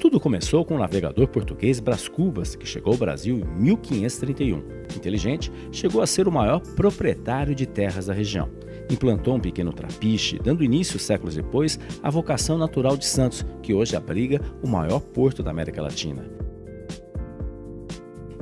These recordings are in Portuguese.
Tudo começou com o navegador português Brás Cubas, que chegou ao Brasil em 1531. Inteligente, chegou a ser o maior proprietário de terras da região. Implantou um pequeno trapiche, dando início, séculos depois, à vocação natural de Santos, que hoje abriga o maior porto da América Latina.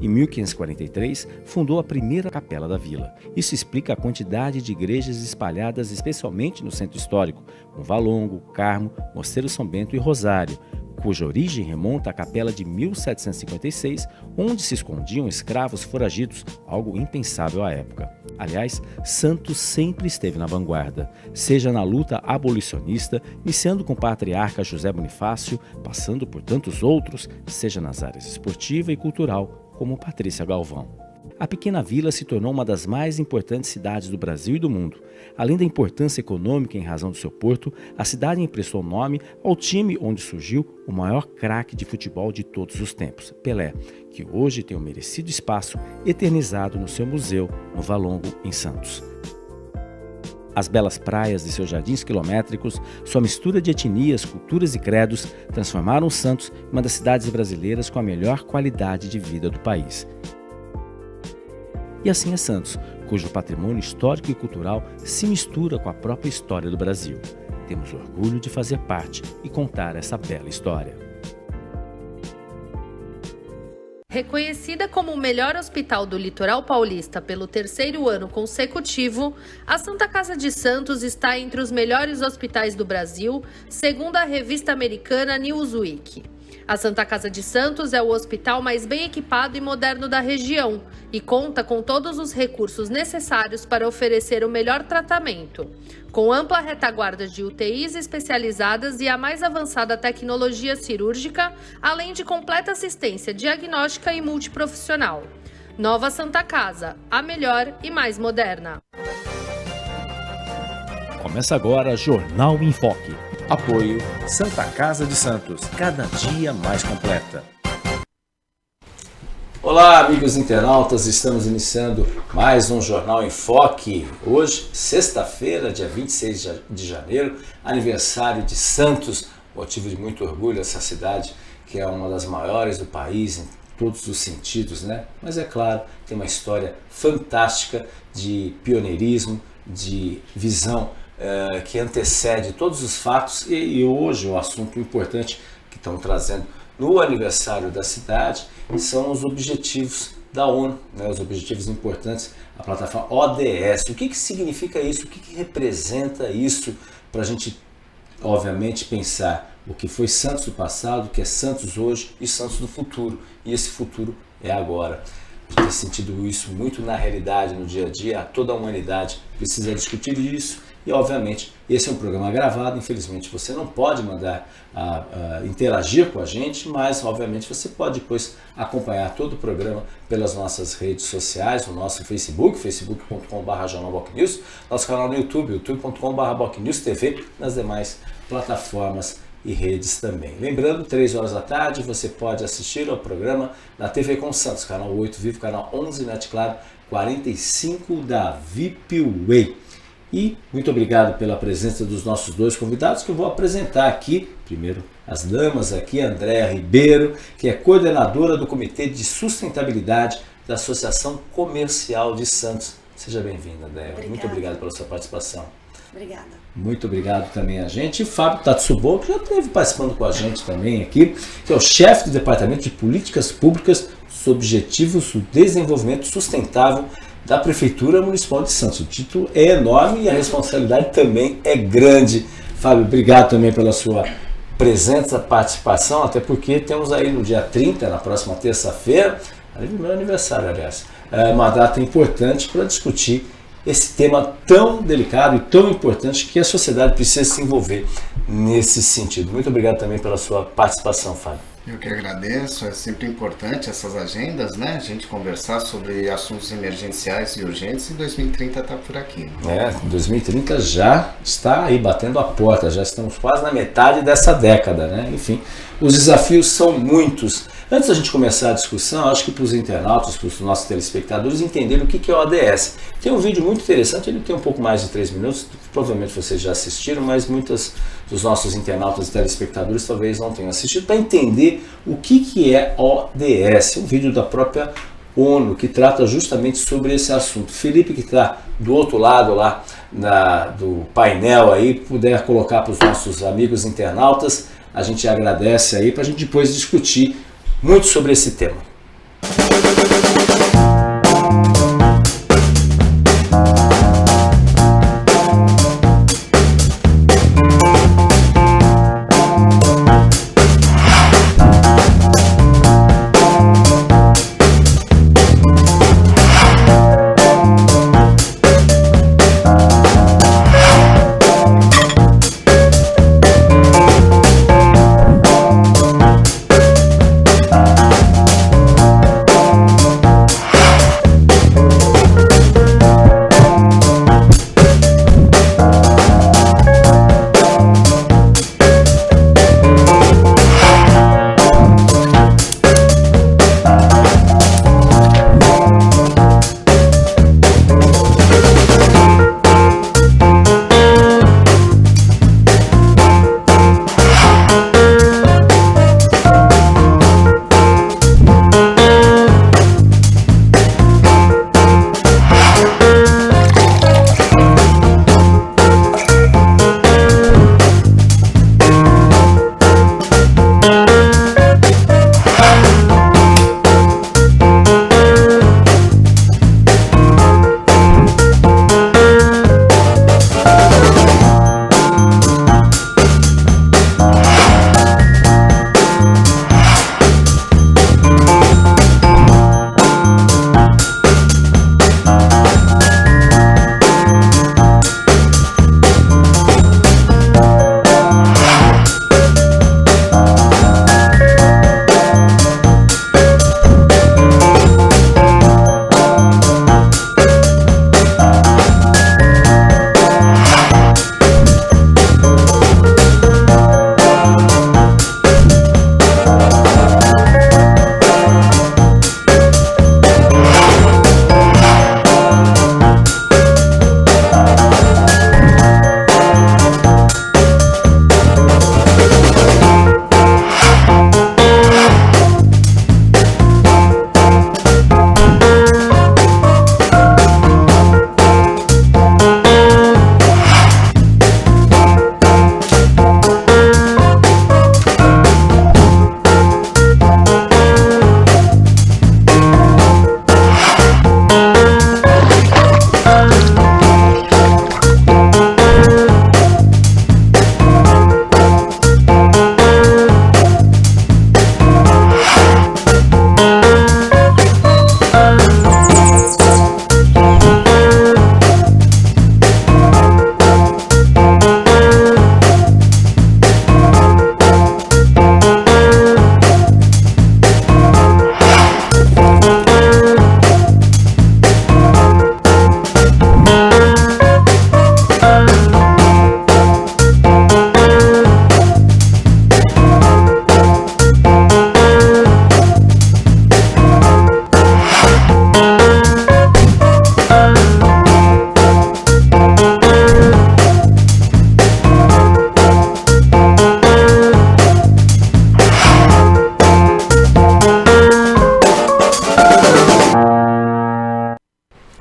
Em 1543, fundou a primeira capela da vila. Isso explica a quantidade de igrejas espalhadas especialmente no centro histórico, como Valongo, Carmo, Mosteiro São Bento e Rosário, cuja origem remonta à capela de 1756, onde se escondiam escravos foragidos, algo impensável à época. Aliás, Santos sempre esteve na vanguarda, seja na luta abolicionista, iniciando com o patriarca José Bonifácio, passando por tantos outros, seja nas áreas esportiva e cultural, como Patrícia Galvão. A pequena vila se tornou uma das mais importantes cidades do Brasil e do mundo. Além da importância econômica em razão do seu porto, a cidade emprestou nome ao time onde surgiu o maior craque de futebol de todos os tempos, Pelé, que hoje tem um merecido espaço eternizado no seu museu, no Valongo, em Santos. As belas praias de seus jardins quilométricos, sua mistura de etnias, culturas e credos, transformaram Santos em uma das cidades brasileiras com a melhor qualidade de vida do país. E assim é Santos, cujo patrimônio histórico e cultural se mistura com a própria história do Brasil. Temos orgulho de fazer parte e contar essa bela história. Reconhecida como o melhor hospital do litoral paulista pelo 3º ano consecutivo, a Santa Casa de Santos está entre os melhores hospitais do Brasil, segundo a revista americana Newsweek. A Santa Casa de Santos é o hospital mais bem equipado e moderno da região e conta com todos os recursos necessários para oferecer o melhor tratamento, com ampla retaguarda de UTIs especializadas e a mais avançada tecnologia cirúrgica, além de completa assistência diagnóstica e multiprofissional. Nova Santa Casa, a melhor e mais moderna. Começa agora Jornal em Foque. Apoio Santa Casa de Santos, cada dia mais completa. Olá, amigos internautas, estamos iniciando mais um Jornal em Foque. Hoje, sexta-feira, dia 26 de janeiro, aniversário de Santos, motivo de muito orgulho essa cidade, que é uma das maiores do país em todos os sentidos, né? Mas é claro, tem uma história fantástica de pioneirismo, de visão que antecede todos os fatos e hoje o assunto importante que estão trazendo no aniversário da cidade são os objetivos da ONU, né, os objetivos importantes, a plataforma ODS. O que significa isso? O que representa isso para a gente, obviamente, pensar o que foi Santos do passado, o que é Santos hoje e Santos do futuro. E esse futuro é agora. A gente tem sentido isso muito na realidade, no dia a dia. Toda a humanidade precisa discutir isso. E, obviamente, esse é um programa gravado, infelizmente você não pode mandar interagir com a gente, mas, obviamente, você pode depois acompanhar todo o programa pelas nossas redes sociais, no nosso Facebook, facebook.com/jornalbocnews, nosso canal no YouTube, youtube.com/bocnewstv, nas demais plataformas e redes também. Lembrando, 3 horas da tarde, você pode assistir ao programa na TV com Santos, canal 8 Vivo, canal 11 Net Claro, 45 da VIP Way. E muito obrigado pela presença dos nossos dois convidados que eu vou apresentar aqui. Primeiro, as damas aqui, Andréa Ribeiro, que é coordenadora do Comitê de Sustentabilidade da Associação Comercial de Santos. Seja bem-vinda, Andréa. Muito obrigado pela sua participação. Obrigada. Muito obrigado também a gente. E Fábio Tatsubo, que já esteve participando com a gente também aqui, que é o chefe do Departamento de Políticas Públicas dos Objetivos do Desenvolvimento Sustentável da Prefeitura Municipal de Santos. O título é enorme e a responsabilidade também é grande. Fábio, obrigado também pela sua presença, participação, até porque temos aí no dia 30, na próxima terça-feira, ali no meu aniversário, aliás, uma data importante para discutir esse tema tão delicado e tão importante que a sociedade precisa se envolver nesse sentido. Muito obrigado também pela sua participação, Fábio. Eu que agradeço, é sempre importante essas agendas, né? A gente conversar sobre assuntos emergenciais e urgentes e 2030 está por aqui. 2030 já está aí batendo a porta, já estamos quase na metade dessa década, né? Enfim, os desafios são muitos. Antes da gente começar a discussão, acho que para os internautas, para os nossos telespectadores entenderem o que é o ODS. Tem um vídeo muito interessante, ele tem um pouco mais de 3 minutos, provavelmente vocês já assistiram, mas muitos dos nossos internautas e telespectadores talvez não tenham assistido, para entender o que é ODS. Um vídeo da própria ONU que trata justamente sobre esse assunto. Felipe, que está do outro lado lá do painel aí, puder colocar para os nossos amigos internautas, a gente agradece aí para a gente depois discutir muito sobre esse tema.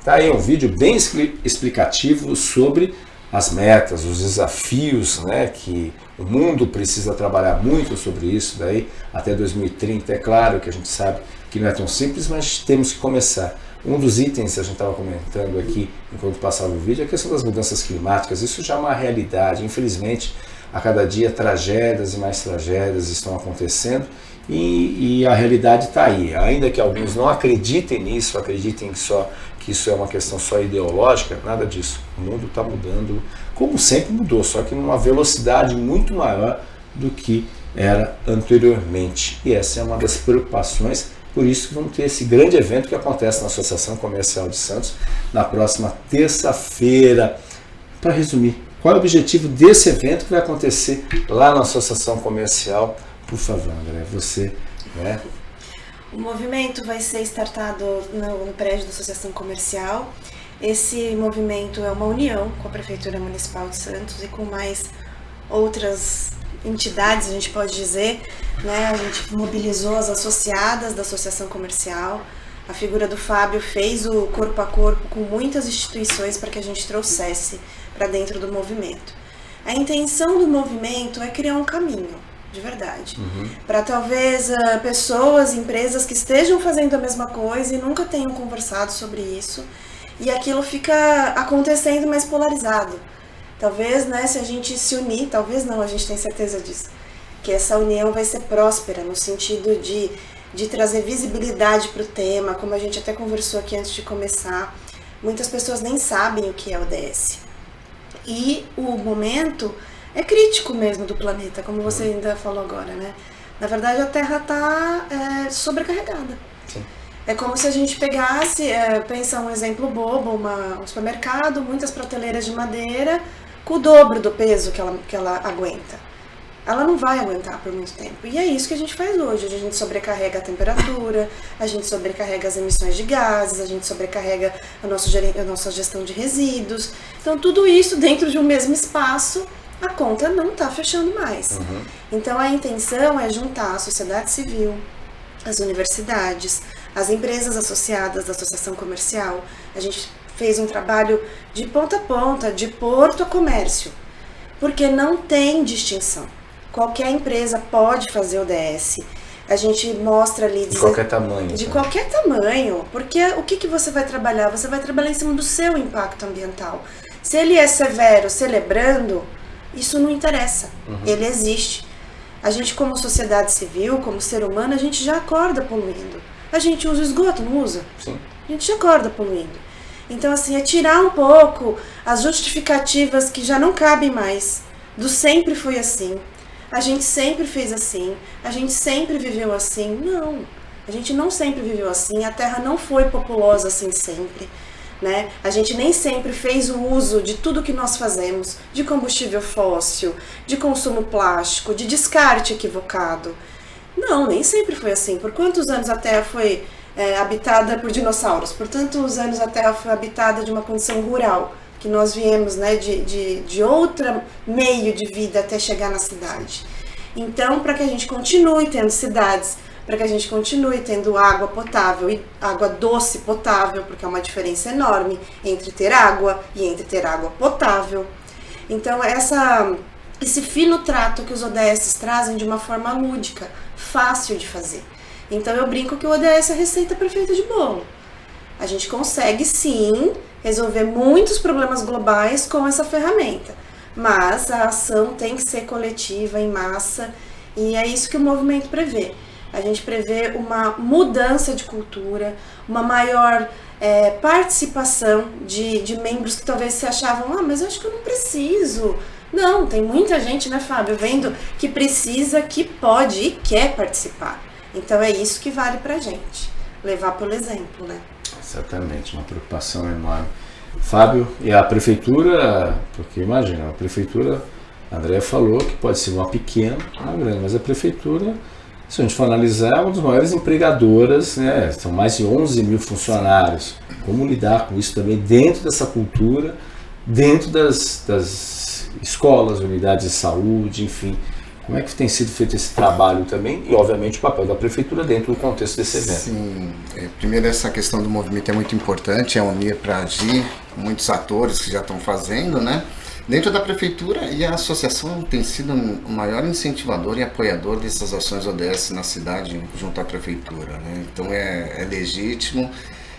Tá aí um vídeo bem explicativo sobre as metas, os desafios, né, que o mundo precisa trabalhar muito sobre isso daí até 2030. É claro que a gente sabe que não é tão simples, mas temos que começar. Um dos itens que a gente estava comentando aqui enquanto passava o vídeo é a questão das mudanças climáticas. Isso já é uma realidade. Infelizmente, a cada dia tragédias e mais tragédias estão acontecendo e a realidade está aí. Ainda que alguns não acreditem nisso, acreditem que isso é uma questão só ideológica, nada disso. O mundo está mudando, como sempre mudou, só que numa velocidade muito maior do que era anteriormente. E essa é uma das preocupações, por isso que vamos ter esse grande evento que acontece na Associação Comercial de Santos na próxima terça-feira. Para resumir, qual é o objetivo desse evento que vai acontecer lá na Associação Comercial? Por favor, André, você, né? O movimento vai ser startado no prédio da Associação Comercial. Esse movimento é uma união com a Prefeitura Municipal de Santos e com mais outras entidades, a gente pode dizer, né? A gente mobilizou as associadas da Associação Comercial. A figura do Fábio fez o corpo a corpo com muitas instituições para que a gente trouxesse para dentro do movimento. A intenção do movimento é criar um caminho, de verdade, para talvez pessoas, empresas que estejam fazendo a mesma coisa e nunca tenham conversado sobre isso, e aquilo fica acontecendo mais polarizado. Talvez, né, se a gente se unir, talvez não, a gente tem certeza disso, que essa união vai ser próspera no sentido de trazer visibilidade para o tema, como a gente até conversou aqui antes de começar. Muitas pessoas nem sabem o que é ODS. E o momento é crítico mesmo do planeta, como você ainda falou agora, né? Na verdade, a Terra está sobrecarregada. Sim. É como se a gente pegasse, pensa um exemplo bobo, um supermercado, muitas prateleiras de madeira, com o dobro do peso que ela aguenta. Ela não vai aguentar por muito tempo. E é isso que a gente faz hoje. A gente sobrecarrega a temperatura, a gente sobrecarrega as emissões de gases, a gente sobrecarrega a nossa gestão de resíduos. Então, tudo isso dentro de um mesmo espaço, a conta não está fechando mais. Então, a intenção é juntar a sociedade civil, as universidades, as empresas associadas da Associação Comercial. A gente fez um trabalho de ponta a ponta, de porto a comércio, porque não tem distinção. Qualquer empresa pode fazer ODS. A gente mostra ali... De qualquer tamanho. De qualquer tamanho. Porque o que você vai trabalhar? Você vai trabalhar em cima do seu impacto ambiental. Se ele é severo celebrando, isso não interessa. Ele existe. A gente, como sociedade civil, como ser humano, a gente já acorda poluindo. A gente usa esgoto, não usa? Sim. A gente já acorda poluindo. Então, assim, é tirar um pouco as justificativas que já não cabem mais. Do sempre foi assim. A gente sempre fez assim, a gente sempre viveu assim. Não, a gente não sempre viveu assim, a Terra não foi populosa assim sempre, né? A gente nem sempre fez o uso de tudo que nós fazemos, de combustível fóssil, de consumo plástico, de descarte equivocado. Não, nem sempre foi assim. Por quantos anos a Terra foi habitada por dinossauros? Por tantos anos a Terra foi habitada de uma condição rural, que nós viemos, né, de outro meio de vida até chegar na cidade. Então, para que a gente continue tendo cidades, para que a gente continue tendo água potável e água doce potável, porque é uma diferença enorme entre ter água e entre ter água potável. Então, esse fino trato que os ODS trazem de uma forma lúdica, fácil de fazer. Então, eu brinco que o ODS é a receita perfeita de bolo. A gente consegue, sim, resolver muitos problemas globais com essa ferramenta, mas a ação tem que ser coletiva, em massa, e é isso que o movimento prevê. A gente prevê uma mudança de cultura, uma maior participação de membros que talvez se achavam, mas eu acho que eu não preciso. Não, tem muita gente, né, Fábio, vendo que precisa, que pode e quer participar. Então é isso que vale pra gente, levar pelo exemplo, né? Exatamente, uma preocupação enorme. Fábio, e a prefeitura, porque imagina, a prefeitura, a Andréa falou que pode ser uma pequena, uma grande, mas a prefeitura, se a gente for analisar, é uma das maiores empregadoras, né? São mais de 11 mil funcionários. Como lidar com isso também dentro dessa cultura, dentro das escolas, unidades de saúde, enfim. Como é que tem sido feito esse trabalho também e, obviamente, o papel da prefeitura dentro do contexto desse evento? Sim, primeiro essa questão do movimento é muito importante, é unir para agir, muitos atores que já estão fazendo, né? Dentro da prefeitura, e a associação tem sido o maior incentivador e apoiador dessas ações ODS na cidade junto à prefeitura, né? Então é legítimo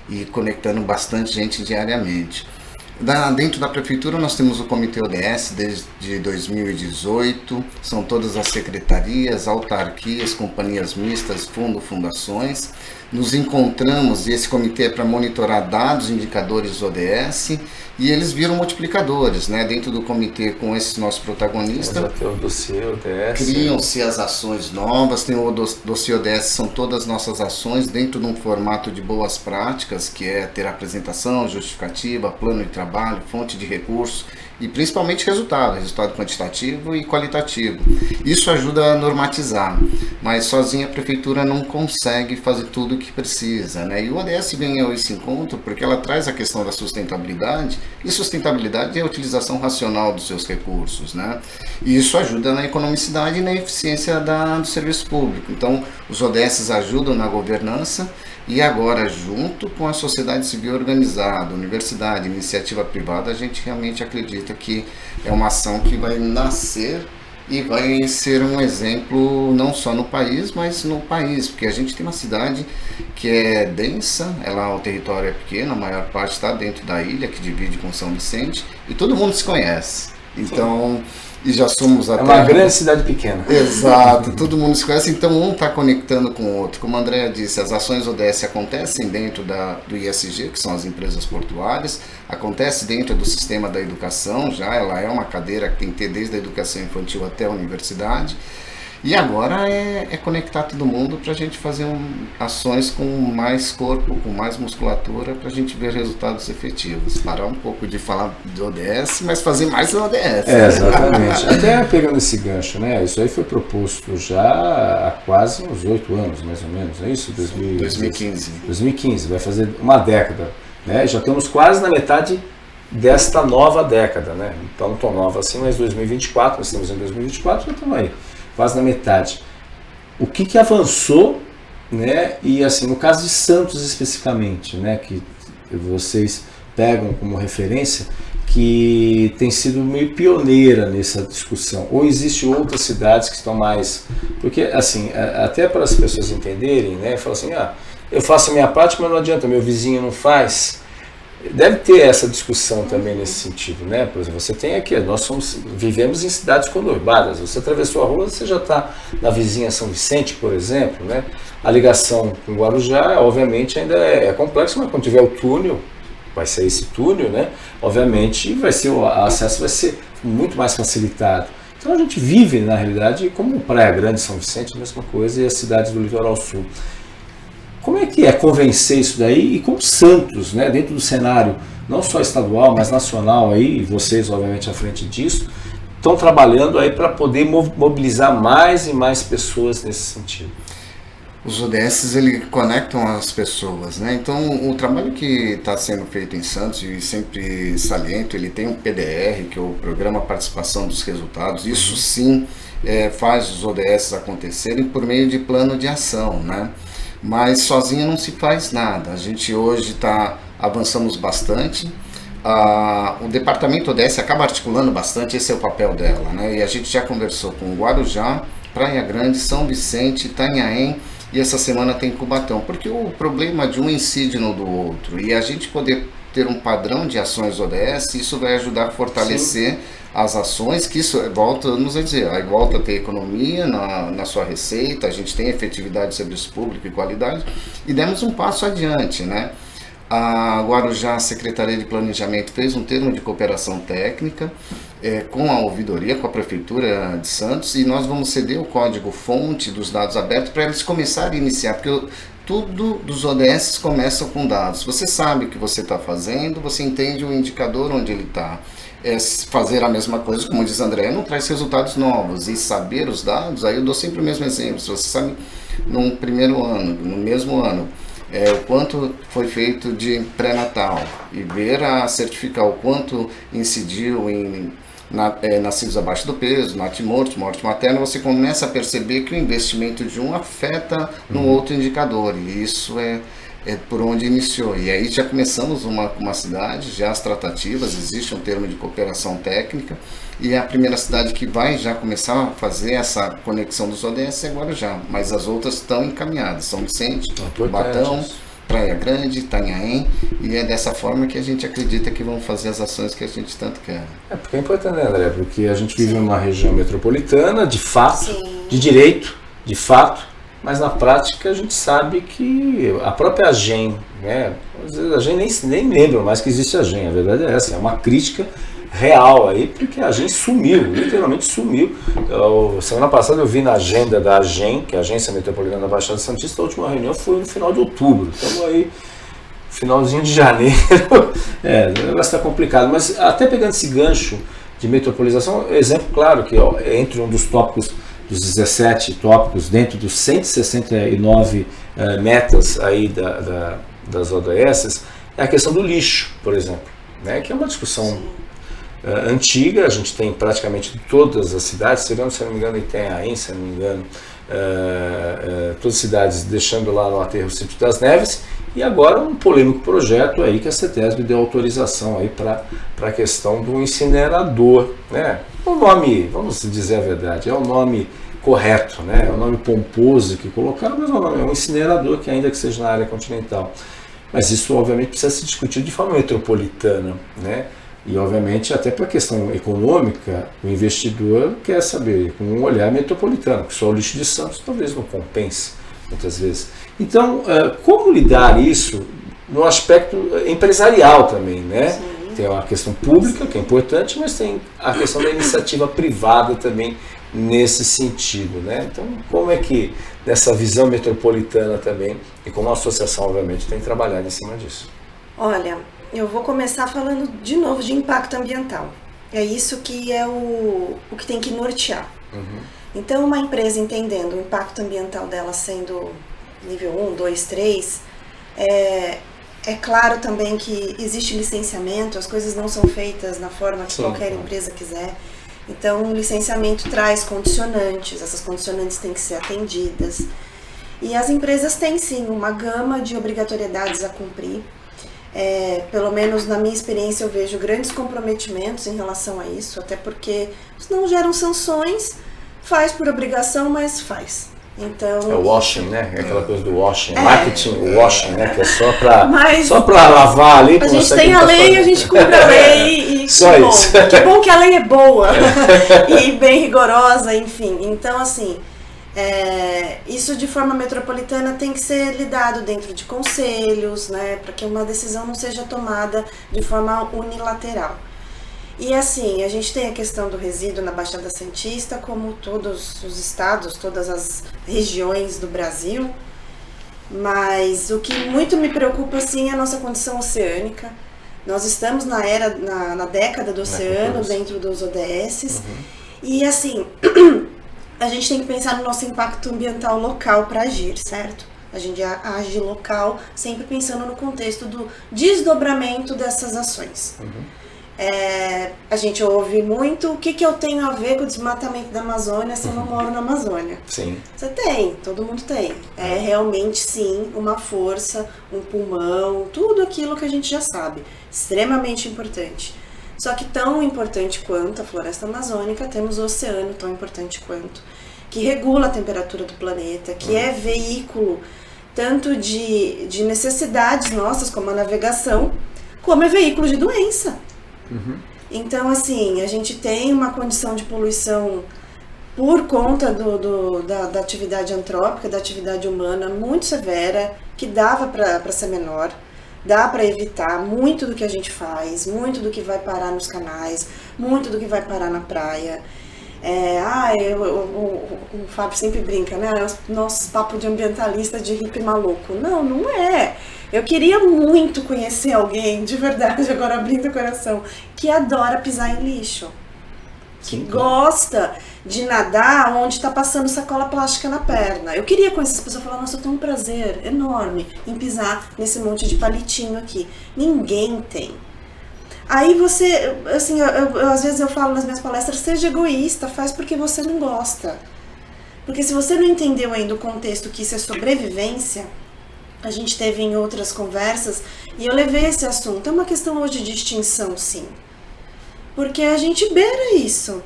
e conectando bastante gente diariamente. Dentro da prefeitura nós temos o Comitê ODS desde 2018, são todas as secretarias, autarquias, companhias mistas, fundações. nos encontramos, e esse comitê é para monitorar dados, indicadores ODS, e eles viram multiplicadores, né? Dentro do comitê com esses nossos protagonistas. Já tem o dossiê ODS. Criam-se as ações novas, tem o dossiê ODS, são todas as nossas ações dentro de um formato de boas práticas, que é ter apresentação, justificativa, plano de trabalho, fonte de recursos e principalmente resultado quantitativo e qualitativo. Isso ajuda a normatizar, mas sozinha a prefeitura não consegue fazer tudo o que precisa, né? E o ODS vem a esse encontro porque ela traz a questão da sustentabilidade, e sustentabilidade é a utilização racional dos seus recursos, né? E isso ajuda na economicidade e na eficiência do serviço público. Então, os ODS ajudam na governança, e agora, junto com a sociedade civil organizada, universidade, iniciativa privada, a gente realmente acredita que é uma ação que vai nascer e vai ser um exemplo não só no país, mas no país, porque a gente tem uma cidade que é densa, o território é pequeno, a maior parte está dentro da ilha, que divide com São Vicente, e todo mundo se conhece. Então, e já somos até... É uma grande cidade pequena. Exato, todo mundo se conhece, então um está conectando com o outro. Como a Andréa disse, as ações ODS acontecem dentro do ISG, que são as empresas portuárias, acontece dentro do sistema da educação, ela é uma cadeira que tem que ter desde a educação infantil até a universidade. E agora é conectar todo mundo para a gente fazer ações com mais corpo, com mais musculatura, para a gente ver resultados efetivos. Parar um pouco de falar do ODS, mas fazer mais do ODS. Exatamente. Até pegando esse gancho, né? Isso aí foi proposto já há quase uns 8 anos, mais ou menos, é isso? 2015. 2015, vai fazer uma década, né? Já estamos quase na metade desta nova década, né? Então não tão nova assim, mas 2024, nós estamos em 2024, já estamos aí. Quase na metade. O que avançou, né? E assim, no caso de Santos especificamente, né? Que vocês pegam como referência, que tem sido meio pioneira nessa discussão. Ou existem outras cidades que estão mais... Porque, assim, até para as pessoas entenderem, né? Falam assim, eu faço a minha parte, mas não adianta, meu vizinho não faz. Deve ter essa discussão também nesse sentido, né? Por exemplo, você tem aqui, nós vivemos em cidades conurbadas, você atravessou a rua, você já está na vizinha São Vicente, por exemplo, né? A ligação com Guarujá, obviamente, ainda é complexa, mas quando tiver o túnel, vai ser esse túnel, né? Obviamente, o acesso vai ser muito mais facilitado. Então a gente vive, na realidade, como Praia Grande, São Vicente, a mesma coisa, e as cidades do Litoral Sul. Como é que é convencer isso daí, e como Santos, né, dentro do cenário não só estadual, mas nacional, aí, e vocês, obviamente, à frente disso, estão trabalhando aí para poder mobilizar mais e mais pessoas nesse sentido? Os ODS, conectam as pessoas, né? Então, o trabalho que está sendo feito em Santos, e sempre saliento, ele tem um PDR, que é o Programa Participação dos Resultados. Isso sim faz os ODS acontecerem por meio de plano de ação, né? Mas sozinho não se faz nada. A gente hoje avançamos bastante. O departamento ODS acaba articulando bastante, esse é o papel dela, né? E a gente já conversou com Guarujá, Praia Grande, São Vicente, Itanhaém, e essa semana tem Cubatão, porque o problema de um incide no do outro, e a gente poder ter um padrão de ações ODS, isso vai ajudar a fortalecer as ações, que isso volta-nos a dizer, aí volta a ter economia na sua receita, a gente tem efetividade de serviço público e qualidade, e demos um passo adiante, né? A Guarujá, a Secretaria de Planejamento, fez um termo de cooperação técnica com a ouvidoria, com a Prefeitura de Santos, e nós vamos ceder o código-fonte dos dados abertos para eles começarem a iniciar, porque tudo dos ODS começam com dados. Você sabe o que você está fazendo, você entende o indicador onde ele está. Fazer a mesma coisa, como diz André, não traz resultados novos, e saber os dados, aí eu dou sempre o mesmo exemplo. Se você sabe no mesmo ano, o quanto foi feito de pré-natal, e ver certificar o quanto incidiu em nascidos abaixo do peso, natimorto, morte materna, você começa a perceber que o investimento de um afeta no outro indicador, e isso é por onde iniciou. E aí já começamos uma cidade, já as tratativas, existe um termo de cooperação técnica, e a primeira cidade que vai já começar a fazer essa conexão dos ODS é Guarujá, mas as outras estão encaminhadas, São Vicente, Cubatão, Praia Grande, Itanhaém, e é dessa forma que a gente acredita que vão fazer as ações que a gente tanto quer. Porque é importante, né, André? Porque a gente vive numa região metropolitana, de fato, de direito, de fato, mas na prática a gente sabe que a própria AGEM, né, às vezes a gente nem lembra mais que existe a AGEM, a verdade é essa, é uma crítica real aí, porque a AGEM sumiu, literalmente sumiu. Semana passada eu vi na agenda da AGEM, que é a Agência Metropolitana da Baixada Santista, a última reunião foi no final de outubro, estamos aí, finalzinho de janeiro, o negócio está complicado, mas até pegando esse gancho de metropolização, exemplo claro que entre um dos tópicos, dos 17 tópicos, dentro dos 169 metas aí das ODS, é a questão do lixo, por exemplo, né, que é uma discussão antiga, a gente tem praticamente todas as cidades, se não me engano, Itanhaém, se não me engano, todas as cidades deixando lá no aterro Sítio das Neves, e agora um polêmico projeto aí que a CETESB deu autorização aí para a questão do incinerador, né? O nome, vamos dizer a verdade, é o nome correto, né? É o nome pomposo que colocaram, mas é um incinerador que ainda que seja na área continental. Mas isso obviamente precisa se discutir de forma metropolitana, né? E obviamente até para a questão econômica, o investidor quer saber com um olhar metropolitano, que só o lixo de Santos talvez não compense muitas vezes. Então, como lidar isso no aspecto empresarial também, né? Sim. Tem a questão pública, que é importante, mas tem a questão da iniciativa privada também nesse sentido, né? Então, como é que, nessa visão metropolitana também, e como a associação, obviamente, tem trabalhado em cima disso? Olha, eu vou começar falando de novo de impacto ambiental. É isso que é o que tem que nortear. Uhum. Então, uma empresa entendendo o impacto ambiental dela sendo nível 1, 2, 3, é claro também que existe licenciamento, as coisas não são feitas na forma que qualquer empresa quiser. Então, o licenciamento traz condicionantes, essas condicionantes têm que ser atendidas. E as empresas têm sim uma gama de obrigatoriedades a cumprir. Pelo menos na minha experiência eu vejo grandes comprometimentos em relação a isso, até porque não geram sanções, faz por obrigação, mas faz. Então, é o washing, né? É aquela coisa do washing, marketing, o washing, né? Que é só pra lavar ali. A gente tem a lei, a gente cumpre a lei e só isso. Que bom que a lei é boa e bem rigorosa, enfim. Então, assim, isso de forma metropolitana tem que ser lidado dentro de conselhos, né? Para que uma decisão não seja tomada de forma unilateral. E assim, a gente tem a questão do resíduo na Baixada Santista, como todos os estados, todas as regiões do Brasil, mas o que muito me preocupa, assim, é a nossa condição oceânica. Nós estamos na década do oceano, dentro dos ODSs, e assim, a gente tem que pensar no nosso impacto ambiental local para agir, certo? A gente age local, sempre pensando no contexto do desdobramento dessas ações. A gente ouve muito o que eu tenho a ver com o desmatamento da Amazônia se eu não moro na Amazônia. Sim. Você tem, todo mundo tem. É realmente sim uma força, um pulmão, tudo aquilo que a gente já sabe. Extremamente importante. Só que tão importante quanto a floresta amazônica, temos o oceano tão importante quanto, que regula a temperatura do planeta, que é veículo tanto de necessidades nossas, como a navegação, como é veículo de doença. Então, assim, a gente tem uma condição de poluição por conta da atividade antrópica, da atividade humana muito severa, que dava para ser menor, dá para evitar muito do que a gente faz, muito do que vai parar nos canais, muito do que vai parar na praia. O Fábio sempre brinca, né? Nossos papos de ambientalista de hippie maluco. Não, não é. Eu queria muito conhecer alguém, de verdade, agora abrindo o coração, que adora pisar em lixo. Que gosta de nadar onde está passando sacola plástica na perna. Eu queria conhecer essa pessoa e falar, nossa, eu tenho um prazer enorme em pisar nesse monte de palitinho aqui. Ninguém tem. Aí você, assim, às vezes eu falo nas minhas palestras, seja egoísta, faz porque você não gosta. Porque se você não entendeu ainda o contexto que isso é sobrevivência, a gente teve em outras conversas, e eu levei esse assunto, é uma questão hoje de extinção, sim. Porque a gente beira isso.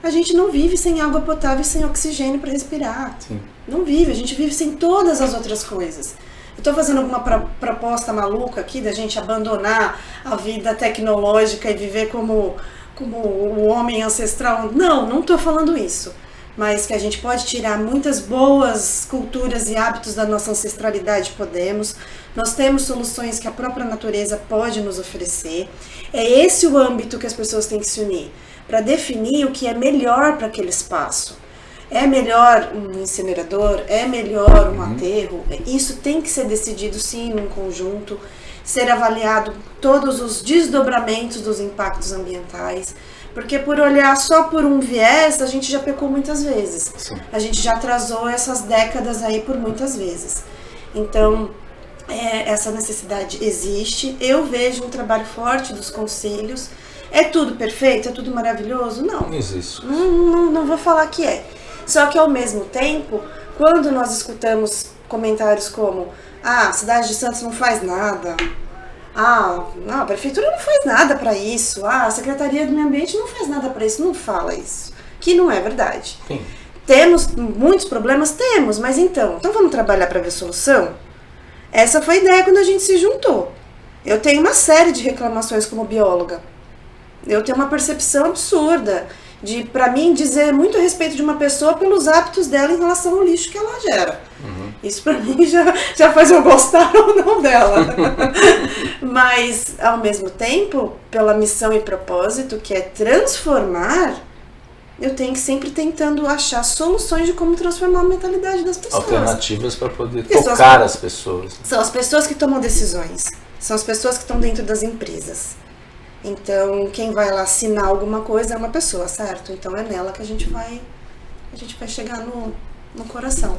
A gente não vive sem água potável e sem oxigênio para respirar. Sim. Não vive, a gente vive sem todas as outras coisas. Eu estou fazendo alguma proposta maluca aqui da gente abandonar a vida tecnológica e viver como o homem ancestral? Não estou falando isso. mas que a gente pode tirar muitas boas culturas e hábitos da nossa ancestralidade, podemos. Nós temos soluções que a própria natureza pode nos oferecer. É esse o âmbito que as pessoas têm que se unir, para definir o que é melhor para aquele espaço. É melhor um incinerador? É melhor um aterro? Isso tem que ser decidido sim num conjunto, ser avaliado todos os desdobramentos dos impactos ambientais, porque por olhar só por um viés, a gente já pecou muitas vezes. Sim. A gente já atrasou essas décadas aí por muitas vezes. Então, essa necessidade existe. Eu vejo um trabalho forte dos conselhos. É tudo perfeito? É tudo maravilhoso? Não. Não existe. Não vou falar que é. Só que ao mesmo tempo, quando nós escutamos comentários como a cidade de Santos não faz nada, a prefeitura não faz nada para isso, a Secretaria do Meio Ambiente não faz nada para isso, não fala isso, que não é verdade. Sim. Temos muitos problemas? Temos, mas então vamos trabalhar para ver solução? Essa foi a ideia quando a gente se juntou. Eu tenho uma série de reclamações como bióloga. Eu tenho uma percepção absurda de, para mim, dizer muito a respeito de uma pessoa pelos hábitos dela em relação ao lixo que ela gera. Isso para mim já faz eu gostar ou não dela. Mas, ao mesmo tempo, pela missão e propósito, que é transformar, eu tenho que sempre tentando achar soluções de como transformar a mentalidade das pessoas. Alternativas para poder tocar as pessoas. São as pessoas que tomam decisões. São as pessoas que estão dentro das empresas. Então, quem vai lá assinar alguma coisa é uma pessoa, certo? Então é nela que a gente vai chegar no coração.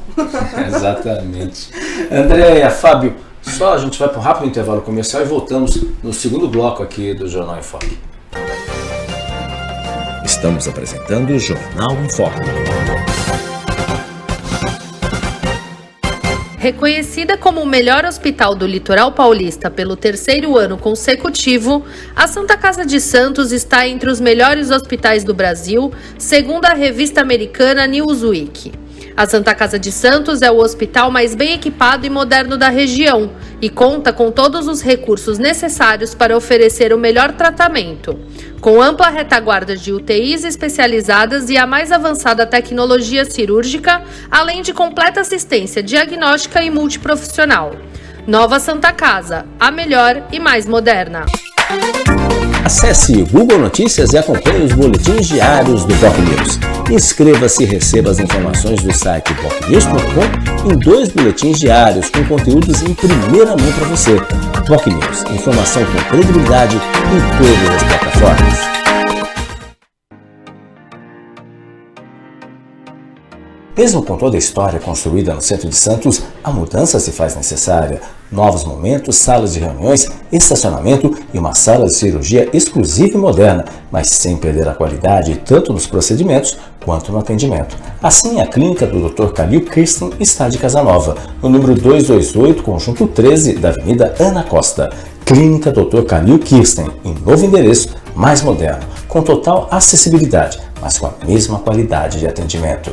Exatamente. Andréia, Fábio, só a gente vai para um rápido intervalo comercial e voltamos no segundo bloco aqui do Jornal em Foque. Estamos apresentando o Jornal em Foque. Reconhecida como o melhor hospital do litoral paulista pelo 3º ano consecutivo, a Santa Casa de Santos está entre os melhores hospitais do Brasil, segundo a revista americana Newsweek. A Santa Casa de Santos é o hospital mais bem equipado e moderno da região e conta com todos os recursos necessários para oferecer o melhor tratamento, com ampla retaguarda de UTIs especializadas e a mais avançada tecnologia cirúrgica, além de completa assistência diagnóstica e multiprofissional. Nova Santa Casa, a melhor e mais moderna. Acesse Google Notícias e acompanhe os boletins diários do Pop News. Inscreva-se e receba as informações do site popnews.com em 2 boletins diários com conteúdos em primeira mão para você. Pop News, informação com credibilidade em todas as plataformas. Mesmo com toda a história construída no centro de Santos, a mudança se faz necessária. Novos momentos, salas de reuniões, estacionamento e uma sala de cirurgia exclusiva e moderna, mas sem perder a qualidade tanto nos procedimentos quanto no atendimento. Assim, a clínica do Dr. Calil Kirsten está de Casa Nova, no número 228, conjunto 13 da Avenida Ana Costa. Clínica Dr. Calil Kirsten, em novo endereço, mais moderno, com total acessibilidade, mas com a mesma qualidade de atendimento.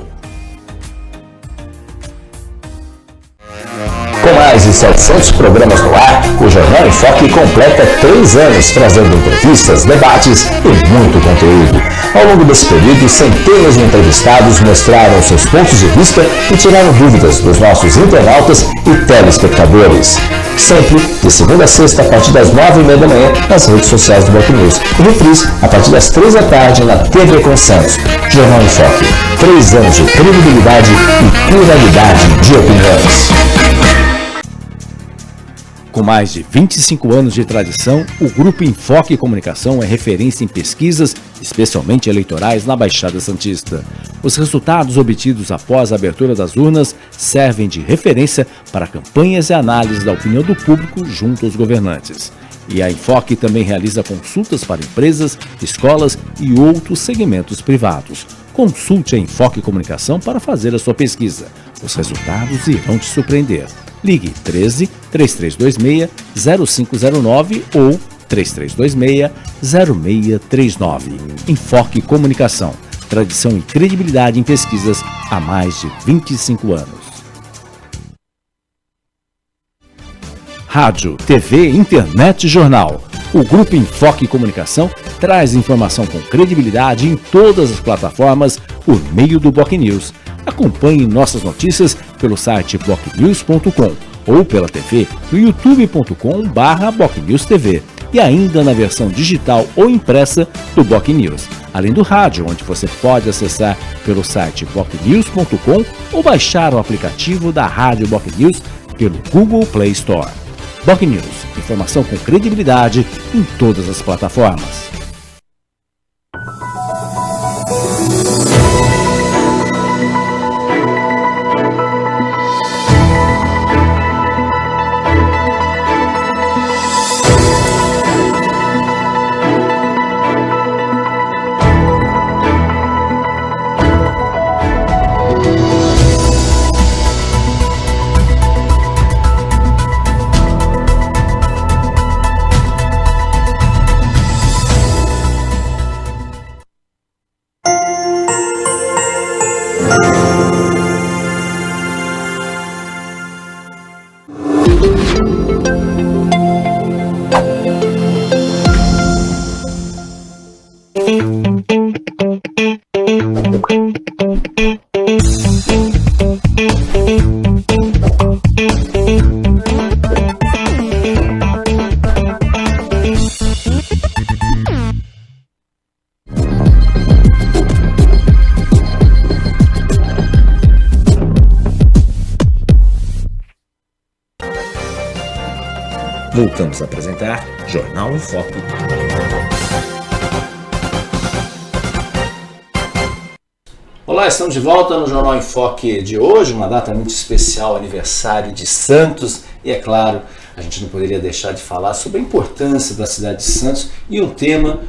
Com mais de 700 programas no ar, o Jornal em Foque completa 3 anos, trazendo entrevistas, debates e muito conteúdo. Ao longo desse período, centenas de entrevistados mostraram seus pontos de vista e tiraram dúvidas dos nossos internautas e telespectadores. Sempre de segunda a sexta, a partir das 9h30 da manhã, nas redes sociais do Pop News. E reprise a partir das 3 da tarde na TV com Santos. Jornal em Foque. 3 anos de credibilidade e pluralidade de opiniões. Com mais de 25 anos de tradição, o Grupo Enfoque Comunicação é referência em pesquisas, especialmente eleitorais, na Baixada Santista. Os resultados obtidos após a abertura das urnas servem de referência para campanhas e análises da opinião do público junto aos governantes. E a Enfoque também realiza consultas para empresas, escolas e outros segmentos privados. Consulte a Enfoque Comunicação para fazer a sua pesquisa. Os resultados irão te surpreender. Ligue 13 3326 0509 ou 3326 0639. Enfoque Comunicação. Tradição e credibilidade em pesquisas há mais de 25 anos. Rádio, TV, internet e jornal. O Grupo Enfoque Comunicação traz informação com credibilidade em todas as plataformas por meio do BocNews. Acompanhe nossas notícias pelo site bocnews.com ou pela TV no youtube.com/BocNewsTV e ainda na versão digital ou impressa do BocNews, além do rádio, onde você pode acessar pelo site bocnews.com ou baixar o aplicativo da Rádio BocNews pelo Google Play Store. BocNews, informação com credibilidade em todas as plataformas. Voltamos a apresentar Jornal em Foco. Olá, estamos de volta no Jornal em Foco de hoje, uma data muito especial, aniversário de Santos, e é claro, a gente não poderia deixar de falar sobre a importância da cidade de Santos e um tema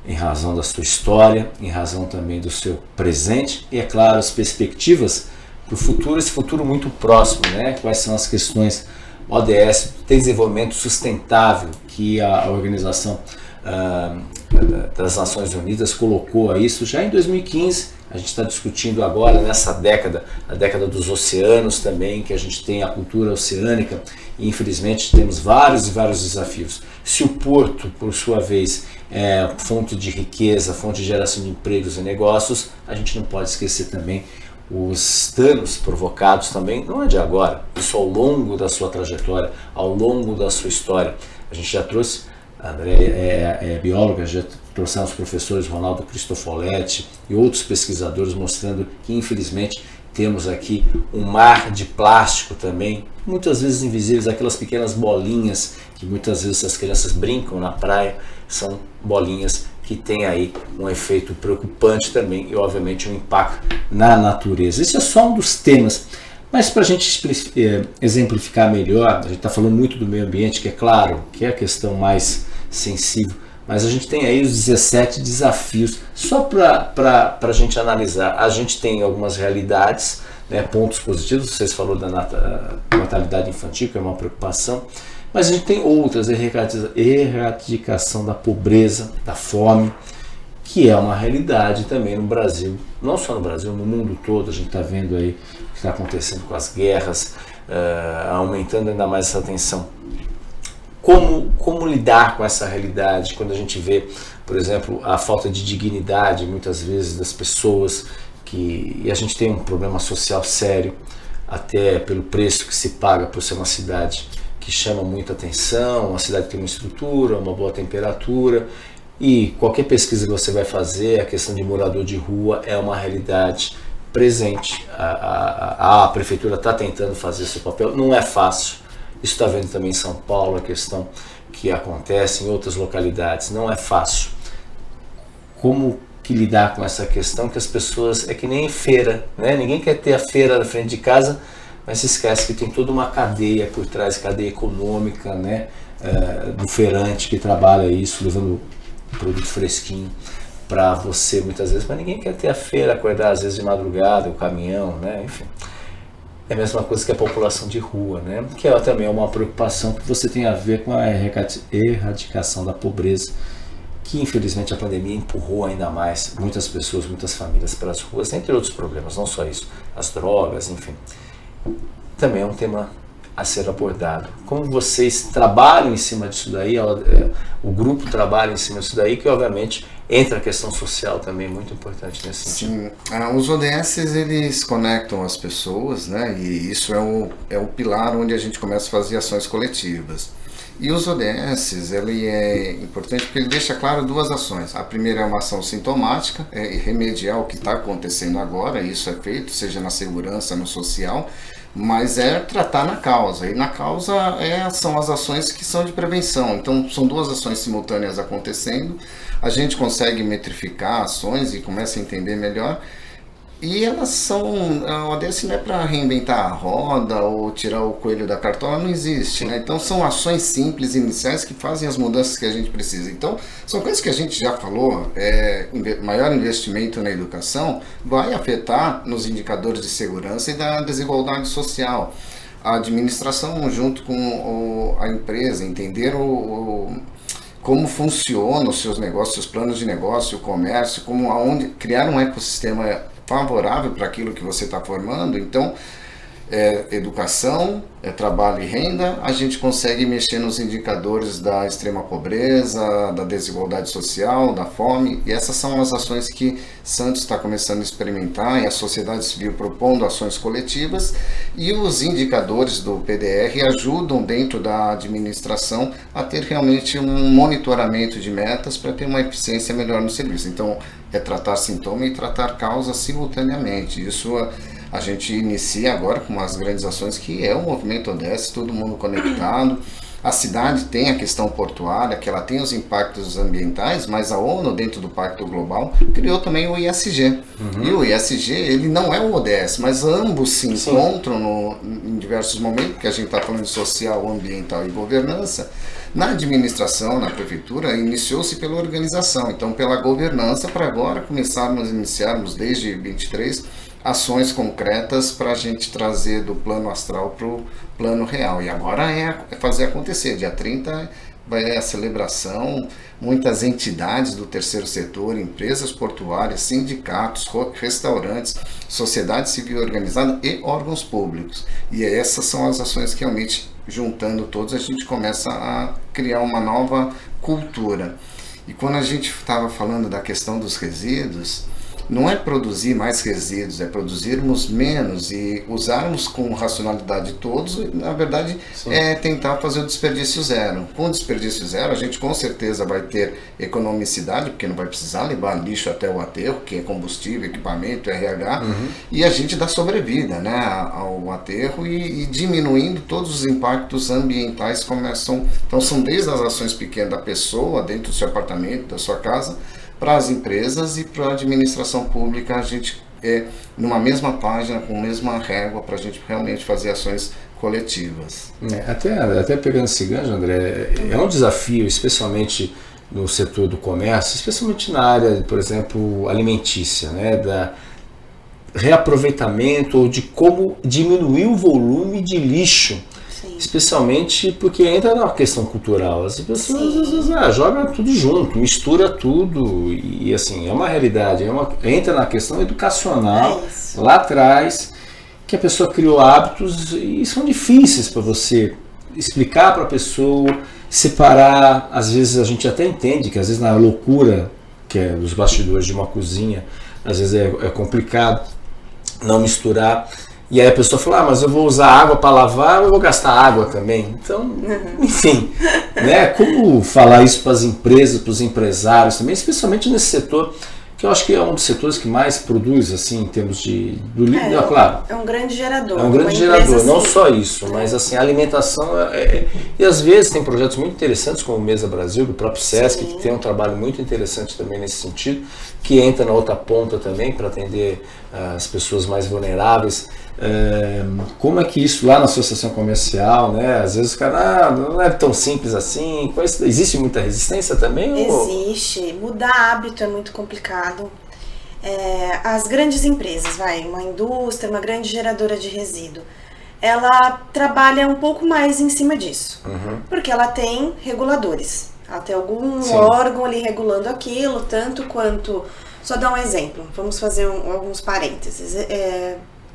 em razão da sua história, em razão também do seu presente e, é claro, as perspectivas para o futuro, esse futuro muito próximo, né? Quais são as questões ODS, desenvolvimento sustentável, que a Organização das Nações Unidas colocou a isso já em 2015. A gente está discutindo agora nessa década, a década dos oceanos também, que a gente tem a cultura oceânica e infelizmente temos vários e vários desafios. Se o porto, por sua vez, é fonte de riqueza, fonte de geração de empregos e negócios, a gente não pode esquecer também os danos provocados também, não é de agora, isso ao longo da sua trajetória, ao longo da sua história. A gente já trouxe, a André é bióloga, já trouxemos os professores Ronaldo Cristofoletti e outros pesquisadores mostrando que infelizmente temos aqui um mar de plástico também, muitas vezes invisíveis, aquelas pequenas bolinhas que muitas vezes as crianças brincam na praia, são bolinhas que tem aí um efeito preocupante também e, obviamente, um impacto na natureza. Esse é só um dos temas, mas para a gente exemplificar melhor, a gente está falando muito do meio ambiente, que é claro, que é a questão mais sensível, mas a gente tem aí os 17 desafios, só para a gente analisar. A gente tem algumas realidades, né, pontos positivos, vocês falaram da natalidade infantil, que é uma preocupação, mas a gente tem outras, erradicação da pobreza, da fome, que é uma realidade também no Brasil, não só no Brasil, no mundo todo. A gente está vendo aí o que está acontecendo com as guerras, aumentando ainda mais essa tensão. Como lidar com essa realidade quando a gente vê, por exemplo, a falta de dignidade muitas vezes das pessoas, e a gente tem um problema social sério, até pelo preço que se paga por ser uma cidade que chama muita atenção, uma cidade que tem uma estrutura, uma boa temperatura, e qualquer pesquisa que você vai fazer, a questão de morador de rua é uma realidade presente. A prefeitura está tentando fazer seu papel, não é fácil. Isso está vendo também em São Paulo, a questão que acontece em outras localidades, não é fácil. Como que lidar com essa questão que as pessoas, é que nem feira, né? Ninguém quer ter a feira na frente de casa, mas se esquece que tem toda uma cadeia por trás, cadeia econômica, né, do feirante que trabalha isso, levando produto fresquinho para você muitas vezes, mas ninguém quer ter a feira, acordar às vezes de madrugada, o caminhão, né, enfim. É a mesma coisa que a população de rua, né, que também é uma preocupação que você tem a ver com a erradicação da pobreza, que infelizmente a pandemia empurrou ainda mais muitas pessoas, muitas famílias para as ruas, entre outros problemas, não só isso, as drogas, enfim. Também é um tema a ser abordado. Como vocês trabalham em cima disso daí, o grupo trabalha em cima disso daí, que obviamente entra a questão social também, muito importante nesse sentido. Sim, os ODS, eles conectam as pessoas, né? E isso é o pilar onde a gente começa a fazer ações coletivas. E os ODS, ele é importante porque ele deixa claro duas ações. A primeira é uma ação sintomática, é remediar o que está acontecendo agora, isso é feito, seja na segurança, no social, mas é tratar na causa. E na causa são as ações que são de prevenção. Então, são duas ações simultâneas acontecendo, a gente consegue metrificar ações e começa a entender melhor. E elas são, a ODS não é para reinventar a roda ou tirar o coelho da cartola, não existe, né? Então são ações simples, iniciais, que fazem as mudanças que a gente precisa. Então são coisas que a gente já falou, maior investimento na educação vai afetar nos indicadores de segurança e da desigualdade social. A administração junto com a empresa, entender como funcionam os seus negócios, os planos de negócio, o comércio, criar um ecossistema favorável para aquilo que você está formando. Então, educação, trabalho e renda, a gente consegue mexer nos indicadores da extrema pobreza, da desigualdade social, da fome, e essas são as ações que Santos está começando a experimentar, e a sociedade civil propondo ações coletivas, e os indicadores do PDR ajudam dentro da administração a ter realmente um monitoramento de metas para ter uma eficiência melhor no serviço. Então, é tratar sintoma e tratar causa simultaneamente. Isso a gente inicia agora com umas grandes ações que é o movimento ODS, todo mundo conectado. A cidade tem a questão portuária, que ela tem os impactos ambientais, mas a ONU, dentro do Pacto Global, criou também o ISG. E o ISG, ele não é o ODS, mas ambos se encontram em diversos momentos, que a gente está falando de social, ambiental e governança. Na administração, na prefeitura, iniciou-se pela organização, então pela governança, para agora iniciarmos desde 23 ações concretas para a gente trazer do plano astral para o plano real. E agora é fazer acontecer. Dia 30 vai a celebração, muitas entidades do terceiro setor, empresas portuárias, sindicatos, restaurantes, sociedade civil organizada e órgãos públicos. E essas são as ações que realmente, juntando todos, a gente começa a criar uma nova cultura. E quando a gente estava falando da questão dos resíduos, não é produzir mais resíduos, é produzirmos menos e usarmos com racionalidade todos, na verdade, é tentar fazer o desperdício zero. Com o desperdício zero, a gente com certeza vai ter economicidade, porque não vai precisar levar lixo até o aterro, que é combustível, equipamento, RH, e a gente dá sobrevida, né, ao aterro e diminuindo todos os impactos ambientais começam. Então são desde as ações pequenas da pessoa, dentro do seu apartamento, da sua casa, para as empresas e para a administração pública, a gente numa mesma página, com a mesma régua, para a gente realmente fazer ações coletivas. Até pegando esse gancho, André, é um desafio, especialmente no setor do comércio, especialmente na área, por exemplo, alimentícia, né, da reaproveitamento ou de como diminuir o volume de lixo. Especialmente porque entra na questão cultural. As pessoas às vezes jogam tudo junto, mistura tudo e assim, é uma realidade, entra na questão educacional lá atrás, que a pessoa criou hábitos e são difíceis para você explicar para a pessoa, separar. Às vezes a gente até entende que às vezes na loucura que é dos bastidores de uma cozinha, às vezes é complicado não misturar. E aí a pessoa fala, mas eu vou usar água para lavar, eu vou gastar água também. Então, enfim, né? Como falar isso para as empresas, para os empresários também, especialmente nesse setor, que eu acho que é um dos setores que mais produz, assim, em termos do lixo, claro. É um grande gerador. É um grande gerador, não só isso, mas assim, a alimentação e às vezes tem projetos muito interessantes, como o Mesa Brasil, do próprio Sesc, que tem um trabalho muito interessante também nesse sentido, que entra na outra ponta também para atender as pessoas mais vulneráveis. Como é que isso lá na associação comercial, né? Às vezes o cara não é tão simples assim. Existe muita resistência também? Existe. Mudar hábito é muito complicado. As grandes empresas, uma indústria, uma grande geradora de resíduo, ela trabalha um pouco mais em cima disso, porque ela tem reguladores. Ela tem algum órgão ali regulando aquilo, tanto quanto... Só dar um exemplo, vamos fazer alguns parênteses.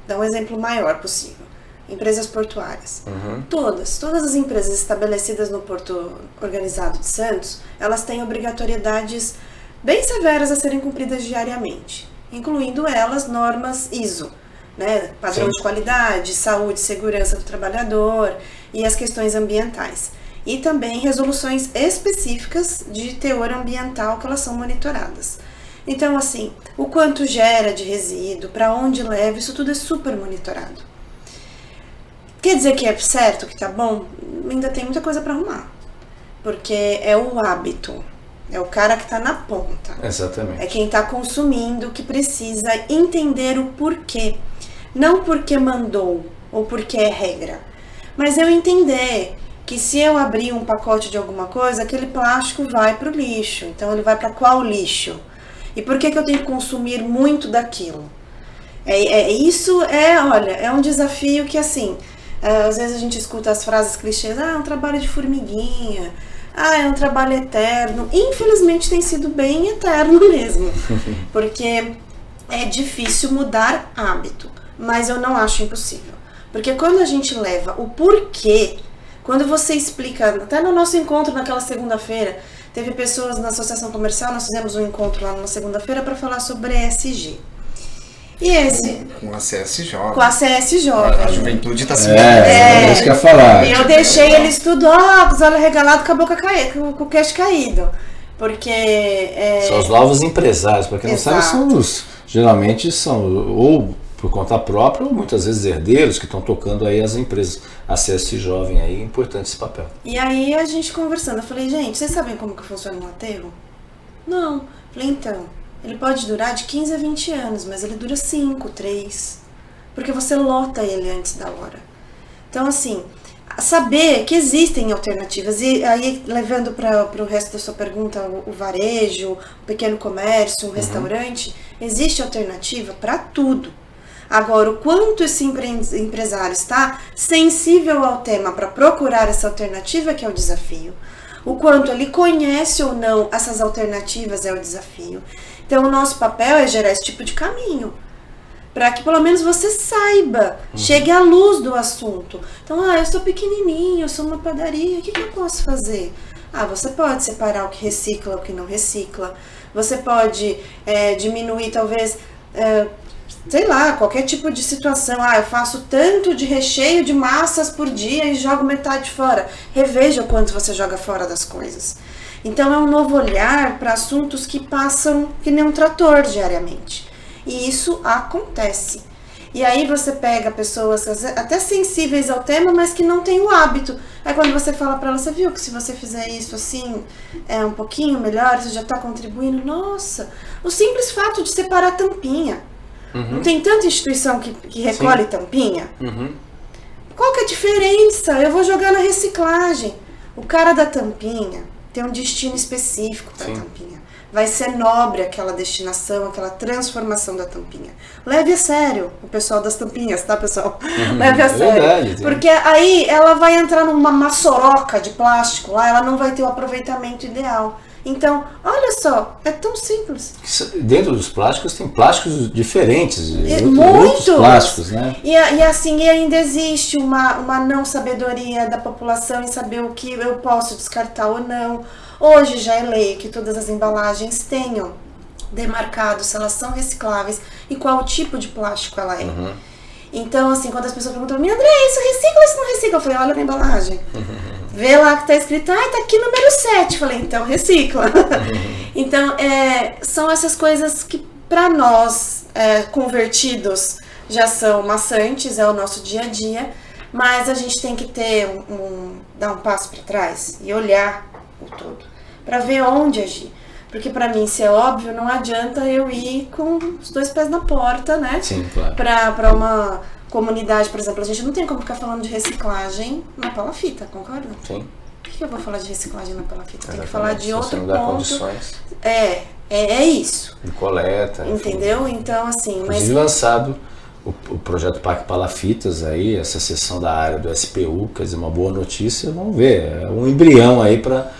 Dar um exemplo maior possível. empresas portuárias. Todas as empresas estabelecidas no Porto Organizado de Santos, elas têm obrigatoriedades bem severas a serem cumpridas diariamente, incluindo elas normas ISO, né? Padrão de qualidade, saúde, segurança do trabalhador e as questões ambientais. E também resoluções específicas de teor ambiental que elas são monitoradas. Então, assim, o quanto gera de resíduo, para onde leva, isso tudo é super monitorado. Quer dizer que é certo, que tá bom? Ainda tem muita coisa para arrumar. Porque é o hábito. É o cara que tá na ponta. Exatamente. É quem tá consumindo que precisa entender o porquê. Não porque mandou ou porque é regra. Mas eu entender que se eu abrir um pacote de alguma coisa, aquele plástico vai pro lixo. Então ele vai para qual lixo? E por que eu tenho que consumir muito daquilo? Olha, é um desafio que, assim, às vezes a gente escuta as frases clichês, é um trabalho de formiguinha, é um trabalho eterno. Infelizmente tem sido bem eterno mesmo, porque é difícil mudar hábito, mas eu não acho impossível. Porque quando a gente leva o porquê, quando você explica, até no nosso encontro naquela segunda-feira, teve pessoas na associação comercial, nós fizemos um encontro lá na segunda-feira para falar sobre ESG. E esse... Com a CS Jovem. Com a CS Jovem. A juventude está se É isso que eu ia falar. E eu deixei eles tudo, com os olhos regalados, com a boca caída, com o queixo caído. Porque... São os novos empresários, para quem não sabe, geralmente são ou por conta própria ou muitas vezes herdeiros que estão tocando aí as empresas. A CS Jovem aí, é importante esse papel. E aí a gente conversando, eu falei, gente, vocês sabem como que funciona um aterro? Não. Falei, então, ele pode durar de 15 a 20 anos, mas ele dura 5, 3. Porque você lota ele antes da hora. Então, assim, saber que existem alternativas. E aí, levando para o resto da sua pergunta, o varejo, o pequeno comércio, o restaurante, existe alternativa para tudo. Agora, o quanto esse empresário está sensível ao tema para procurar essa alternativa que é o desafio. O quanto ele conhece ou não essas alternativas é o desafio. Então, o nosso papel é gerar esse tipo de caminho. Para que pelo menos você saiba, chegue à luz do assunto. Então, eu sou pequenininho, eu sou uma padaria, o que eu posso fazer? Você pode separar o que recicla, o que não recicla. Você pode diminuir, talvez... sei lá, qualquer tipo de situação. Eu faço tanto de recheio de massas por dia e jogo metade fora. Reveja o quanto você joga fora das coisas. Então é um novo olhar para assuntos que passam que nem um trator diariamente. E isso acontece. E aí você pega pessoas até sensíveis ao tema, mas que não têm o hábito. Aí quando você fala para ela, você viu que se você fizer isso assim, é um pouquinho melhor, você já está contribuindo. Nossa, o simples fato de separar a tampinha. Não tem tanta instituição que recolhe tampinha? Qual que é a diferença? Eu vou jogar na reciclagem. O cara da tampinha tem um destino específico para a tampinha. Vai ser nobre aquela destinação, aquela transformação da tampinha. Leve a sério o pessoal das tampinhas, tá, pessoal? Leve a sério. Verdade, porque aí ela vai entrar numa maçoroca de plástico lá, ela não vai ter o aproveitamento ideal. Então, olha só, é tão simples. Dentro dos plásticos tem plásticos diferentes, muitos plásticos, né? E assim, ainda existe uma não sabedoria da população em saber o que eu posso descartar ou não. Hoje já é lei que todas as embalagens tenham demarcado se elas são recicláveis e qual tipo de plástico ela é. Então, assim, quando as pessoas perguntam, André, isso recicla ou isso não recicla? Eu falei, olha na embalagem. Vê lá que tá escrito, tá aqui número 7. Eu falei, então recicla. Então, são essas coisas que para nós, convertidos, já são maçantes, é o nosso dia a dia, mas a gente tem que ter dar um passo para trás e olhar o todo, para ver onde agir. Porque para mim, se é óbvio, não adianta eu ir com os 2 pés na porta, né? Sim, claro. Para uma comunidade, por exemplo, a gente não tem como ficar falando de reciclagem na palafita, concorda? Sim. Por que eu vou falar de reciclagem na palafita? Tem que falar de outro não dá ponto. Condições. É isso. De coleta. Entendeu? Então, assim... Inclusive lançado o projeto Parque Palafitas aí, essa seção da área do SPU, quer dizer, uma boa notícia, vamos ver, é um embrião aí para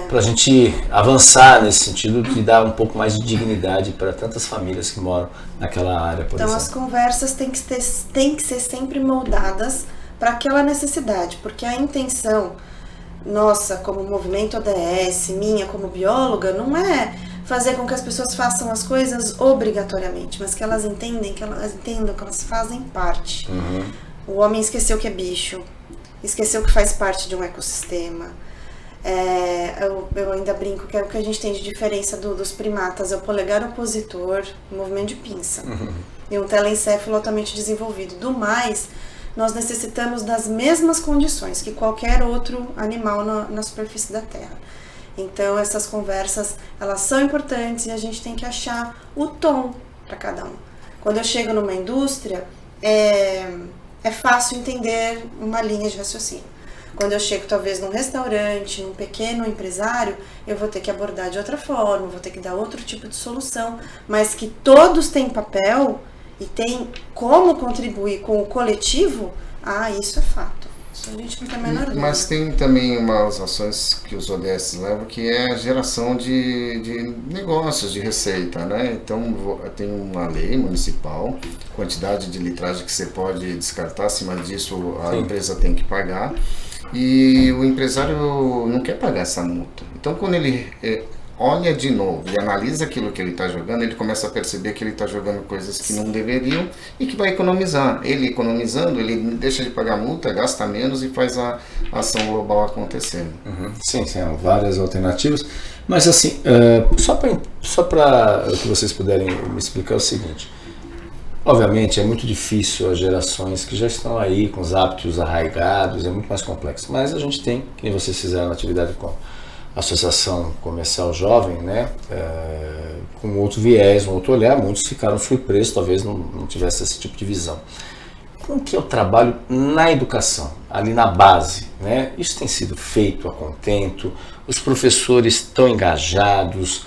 a gente avançar nesse sentido de dar um pouco mais de dignidade para tantas famílias que moram naquela área, por exemplo. Então as conversas têm que ser sempre moldadas para aquela necessidade, porque a intenção nossa como movimento ODS, minha como bióloga, não é fazer com que as pessoas façam as coisas obrigatoriamente, mas que elas entendam que elas fazem parte. O homem esqueceu que é bicho, esqueceu que faz parte de um ecossistema. Eu ainda brinco que é o que a gente tem de diferença dos primatas, é o polegar opositor, o movimento de pinça, e um telencéfalo altamente desenvolvido. Do mais, nós necessitamos das mesmas condições que qualquer outro animal na superfície da Terra. Então essas conversas, elas são importantes e a gente tem que achar o tom para cada um. Quando eu chego numa indústria, é fácil entender uma linha de raciocínio. Quando eu chego talvez num restaurante, num pequeno empresário, eu vou ter que abordar de outra forma, vou ter que dar outro tipo de solução, mas que todos têm papel e têm como contribuir com o coletivo, isso é fato. Isso a gente não tem a menor dúvida. Mas tem também umas ações que os ODS levam, que é a geração de negócios, de receita, né? Então tem uma lei municipal, quantidade de litragem que você pode descartar, acima disso a empresa tem que pagar. E o empresário não quer pagar essa multa. Então, quando ele olha de novo e analisa aquilo que ele está jogando, ele começa a perceber que ele está jogando coisas que não deveriam e que vai economizar. Ele economizando, ele deixa de pagar multa, gasta menos e faz a ação global acontecer. Sim, há várias alternativas. Mas assim, só para que vocês puderem me explicar o seguinte. Obviamente é muito difícil as gerações que já estão aí com os hábitos arraigados, é muito mais complexo. Mas a gente tem, que nem vocês fizeram na atividade com a Associação Comercial Jovem, né, com outro viés, um outro olhar, muitos ficaram surpresos, talvez não tivesse esse tipo de visão. Como que é o trabalho na educação, ali na base, né? Isso tem sido feito a contento, os professores estão engajados,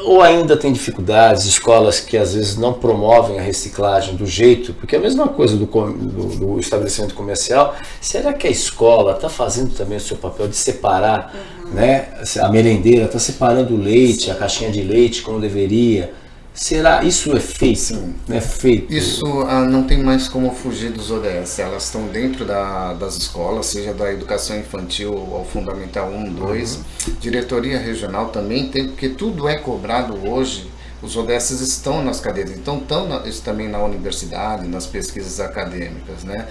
ou ainda tem dificuldades, escolas que às vezes não promovem a reciclagem do jeito, porque é a mesma coisa do estabelecimento comercial. Será que a escola está fazendo também o seu papel de separar, né? A merendeira está separando o leite, a caixinha de leite como deveria? Será isso é feito? Sim. É feito? Isso não tem mais como fugir dos ODS. Elas estão dentro das escolas, seja da educação infantil ao fundamental 1, 2. Diretoria regional também tem, porque tudo é cobrado hoje. Os ODS estão nas cadeiras, então estão também na universidade, nas pesquisas acadêmicas, né?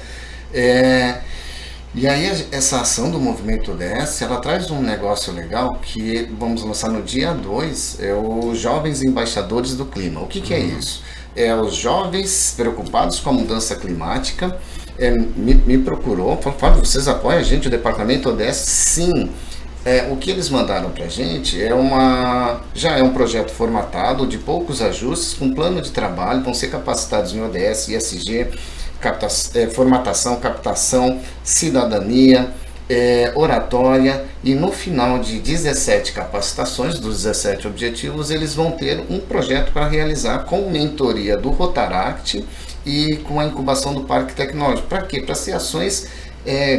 E aí essa ação do movimento ODS, ela traz um negócio legal que vamos lançar no dia 2, é os Jovens Embaixadores do Clima. O que é isso? É os jovens preocupados com a mudança climática, me procurou, falou, Fábio, vocês apoiam a gente, o departamento ODS? Sim. O que eles mandaram pra gente já é um projeto formatado, de poucos ajustes, com plano de trabalho, vão ser capacitados em ODS, ISG, formatação, captação, cidadania, oratória, e no final de 17 capacitações, dos 17 objetivos, eles vão ter um projeto para realizar com mentoria do Rotaract e com a incubação do Parque Tecnológico. Para quê? Para ser ações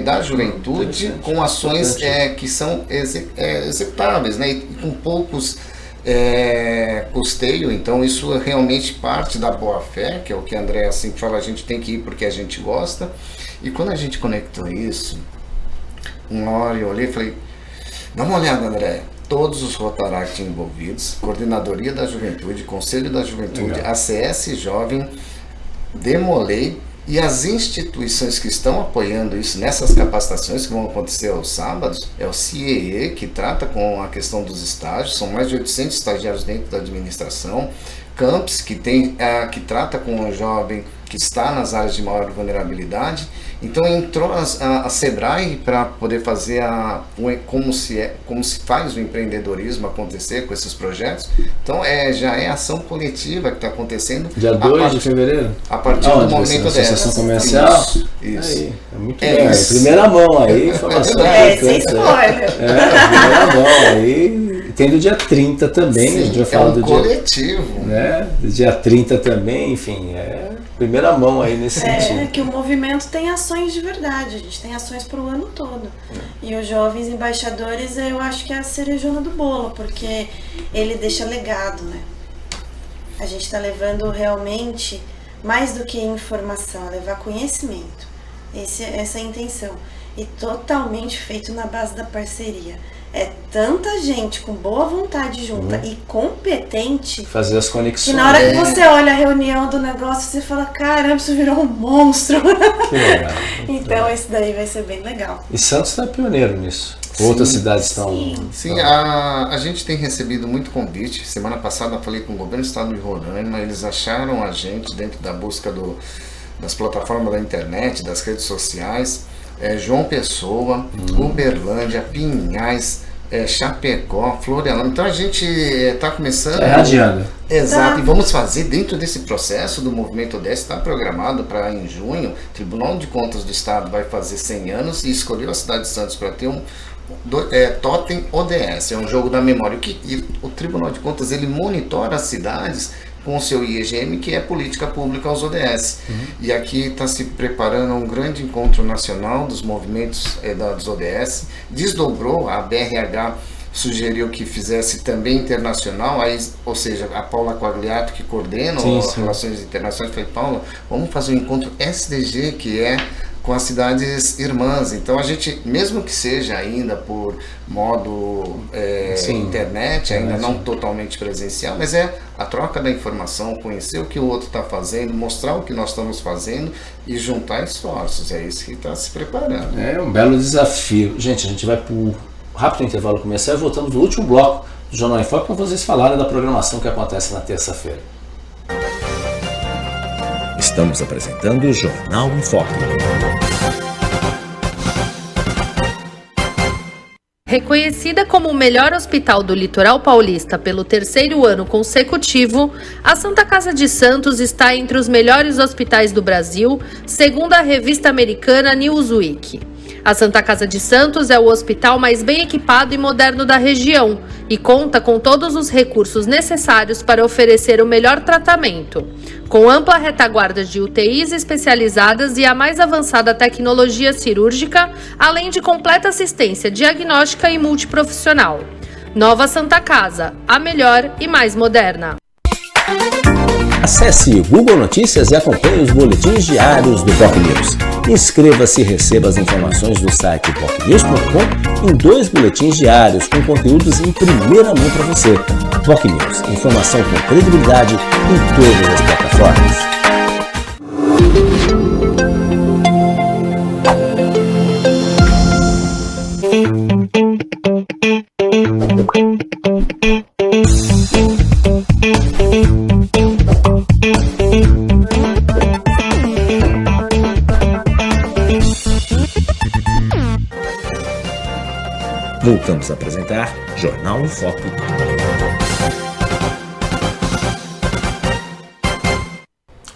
da juventude, com ações que são executáveis, né? E com poucos custeio. Então isso realmente parte da boa fé, que é o que a Andréa sempre fala, a gente tem que ir porque a gente gosta. E quando a gente conectou isso, uma hora eu olhei e falei, dá uma olhada, Andréa, todos os Rotaract envolvidos, Coordenadoria da Juventude, Conselho da Juventude, ACS Jovem, Demolei, e as instituições que estão apoiando isso nessas capacitações que vão acontecer aos sábados, é o CIEE, que trata com a questão dos estágios, são mais de 800 estagiários dentro da administração, Camps, que trata com o jovem que está nas áreas de maior vulnerabilidade. Então entrou a SEBRAE para poder fazer como se faz o empreendedorismo acontecer com esses projetos. Então já é ação coletiva que está acontecendo. Dia 2 de fevereiro? A partir do momento dessa. Associação Comercial? Isso. Aí, é muito bem. Primeira mão aí, informação. Sem spoiler. Primeira mão aí. Tem do dia 30 também, Sim, a gente vai falar do coletivo. Dia, né? Do dia 30 também, enfim, primeira mão aí nesse sentido. É que o movimento tem ações de verdade, a gente tem ações para o ano todo. E os Jovens Embaixadores, eu acho que é a cerejona do bolo, porque ele deixa legado, né? A gente está levando realmente, mais do que informação, levar conhecimento. Essa é a intenção. E totalmente feito na base da parceria. É tanta gente com boa vontade junta e competente. Fazer as conexões. Que na hora que você olha a reunião do negócio, você fala, caramba, isso virou um monstro. Que legal. Então esse daí vai ser bem legal. E Santos está pioneiro nisso. Outras cidades estão... Sim, a gente tem recebido muito convite. Semana passada eu falei com o governo do estado de Roraima, eles acharam a gente dentro da busca das plataformas da internet, das redes sociais, João Pessoa, Uberlândia, Pinhais, Chapecó, Florianópolis. Então a gente está começando... Está irradiando. Exato, e vamos fazer dentro desse processo do movimento ODS, está programado para em junho, o Tribunal de Contas do Estado vai fazer 100 anos e escolheu a cidade de Santos para ter um Totem ODS, é um jogo da memória. O Tribunal de Contas ele monitora as cidades com o seu IEGM, que é política pública aos ODS. E aqui está se preparando um grande encontro nacional dos movimentos dos ODS, desdobrou, a BRH sugeriu que fizesse também internacional, aí, ou seja, a Paula Quagliato, que coordena as relações internacionais, falei, Paula, vamos fazer um encontro SDG, que é com as cidades irmãs. Então a gente, mesmo que seja ainda por modo internet, ainda não totalmente presencial, mas é a troca da informação, conhecer o que o outro está fazendo, mostrar o que nós estamos fazendo e juntar esforços. É isso que está se preparando. É um belo desafio. Gente, a gente vai para o rápido intervalo comercial e voltamos no último bloco do Jornal em Foque para vocês falarem da programação que acontece na terça-feira. Estamos apresentando o Jornal em Foque. Reconhecida como o melhor hospital do litoral paulista pelo terceiro ano consecutivo, a Santa Casa de Santos está entre os melhores hospitais do Brasil, segundo a revista americana Newsweek. A Santa Casa de Santos é o hospital mais bem equipado e moderno da região e conta com todos os recursos necessários para oferecer o melhor tratamento, com ampla retaguarda de UTIs especializadas e a mais avançada tecnologia cirúrgica, além de completa assistência diagnóstica e multiprofissional. Nova Santa Casa, a melhor e mais moderna. Acesse Google Notícias e acompanhe os boletins diários do POC News. Inscreva-se e receba as informações do site pocnews.com em 2 boletins diários com conteúdos em primeira mão para você. POC News, informação com credibilidade em todas as plataformas. Voltamos a apresentar Jornal em Foque.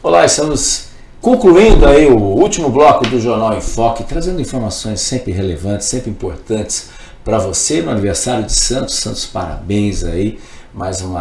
Olá, estamos concluindo aí o último bloco do Jornal em Foque, trazendo informações sempre relevantes, sempre importantes para você no aniversário de Santos. Santos, parabéns aí, mais um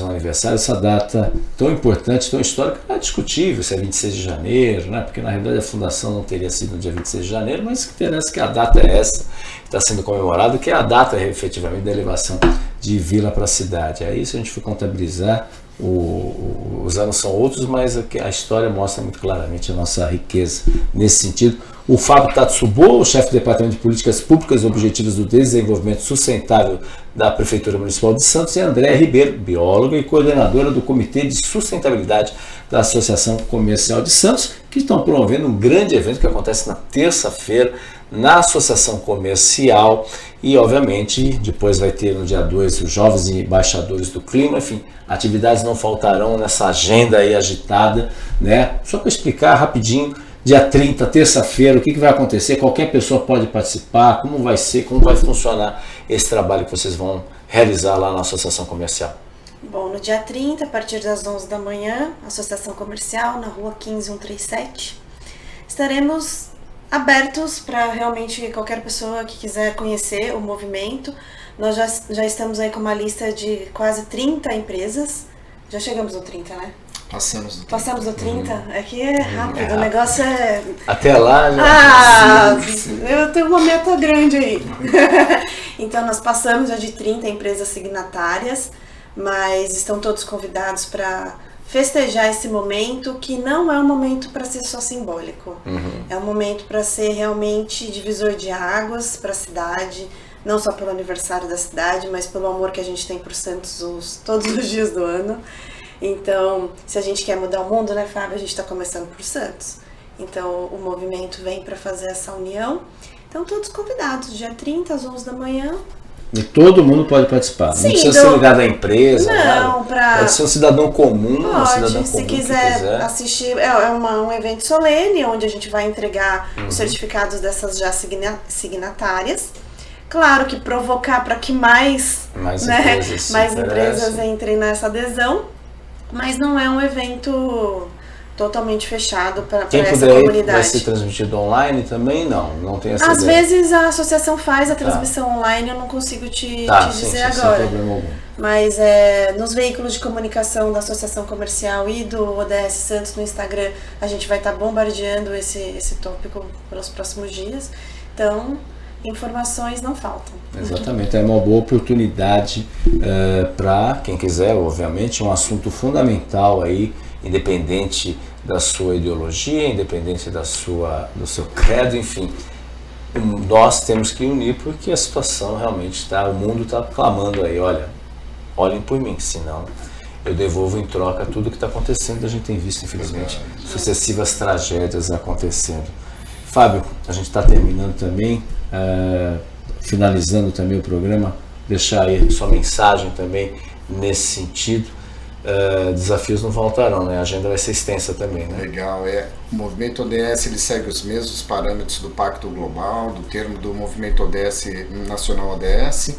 aniversário, essa data tão importante, tão histórica. É discutível se é 26 de janeiro, né? Porque na realidade a fundação não teria sido no dia 26 de janeiro, mas que interessa que a data é essa, que está sendo comemorada, que é a data efetivamente da elevação de vila para a cidade. Aí se a gente for contabilizar, os anos são outros, mas a história mostra muito claramente a nossa riqueza nesse sentido. O Fábio Tatsubo, o chefe do Departamento de Políticas Públicas e Objetivos do Desenvolvimento Sustentável da Prefeitura Municipal de Santos, e Andréa Ribeiro, bióloga e coordenadora do Comitê de Sustentabilidade da Associação Comercial de Santos, que estão promovendo um grande evento que acontece na terça-feira na Associação Comercial e, obviamente, depois vai ter no dia 2 os Jovens Embaixadores do Clima. Enfim, atividades não faltarão nessa agenda aí agitada, né? Só para explicar rapidinho, dia 30, terça-feira, o que vai acontecer, qualquer pessoa pode participar, como vai ser, como vai funcionar esse trabalho que vocês vão realizar lá na Associação Comercial. Bom, no dia 30, a partir das 11 da manhã, Associação Comercial, na rua 15137, estaremos abertos para realmente qualquer pessoa que quiser conhecer o movimento. Nós já estamos aí com uma lista de quase 30 empresas. Já chegamos no 30, né? Passamos do 30? É que é rápido, o negócio é... Até lá já... eu tenho uma meta grande aí. Então nós passamos já de 30 empresas signatárias, mas estão todos convidados para festejar esse momento, que não é um momento para ser só simbólico. É um momento para ser realmente divisor de águas para a cidade, não só pelo aniversário da cidade, mas pelo amor que a gente tem por Santos todos os dias do ano. Então, se a gente quer mudar o mundo, né, Fábio, a gente está começando por Santos. Então, o movimento vem para fazer essa união. Então, todos convidados, dia 30 às 11 da manhã. E todo mundo pode participar. Sim, não precisa ser ligado à empresa. Não, pode ser um cidadão comum. Pode, um cidadão se comum quiser assistir. É um evento solene, onde a gente vai entregar os certificados dessas já signatárias. Claro que provocar para que mais empresas entrem nessa adesão, mas não é um evento totalmente fechado para essa comunidade. Vai ser transmitido online também? Não tem essa Às ideia. vezes a associação faz a transmissão online, eu não consigo te dizer agora. Sem problema algum. Mas nos veículos de comunicação da Associação Comercial e do ODS Santos no Instagram, a gente vai estar bombardeando esse tópico pelos próximos dias. Então, informações não faltam. Exatamente, é uma boa oportunidade para quem quiser, obviamente, um assunto fundamental aí, independente da sua ideologia, independente do seu credo, enfim. Nós temos que unir porque a situação realmente o mundo está clamando aí, olhem por mim, senão eu devolvo em troca tudo que está acontecendo. A gente tem visto, infelizmente, sucessivas tragédias acontecendo. Fábio, a gente está terminando também, finalizando também o programa, deixar aí sua mensagem também nesse sentido. Desafios não faltarão, né? A agenda vai ser extensa também, né? Legal, o movimento ODS ele segue os mesmos parâmetros do Pacto Global, do termo do movimento ODS Nacional ODS.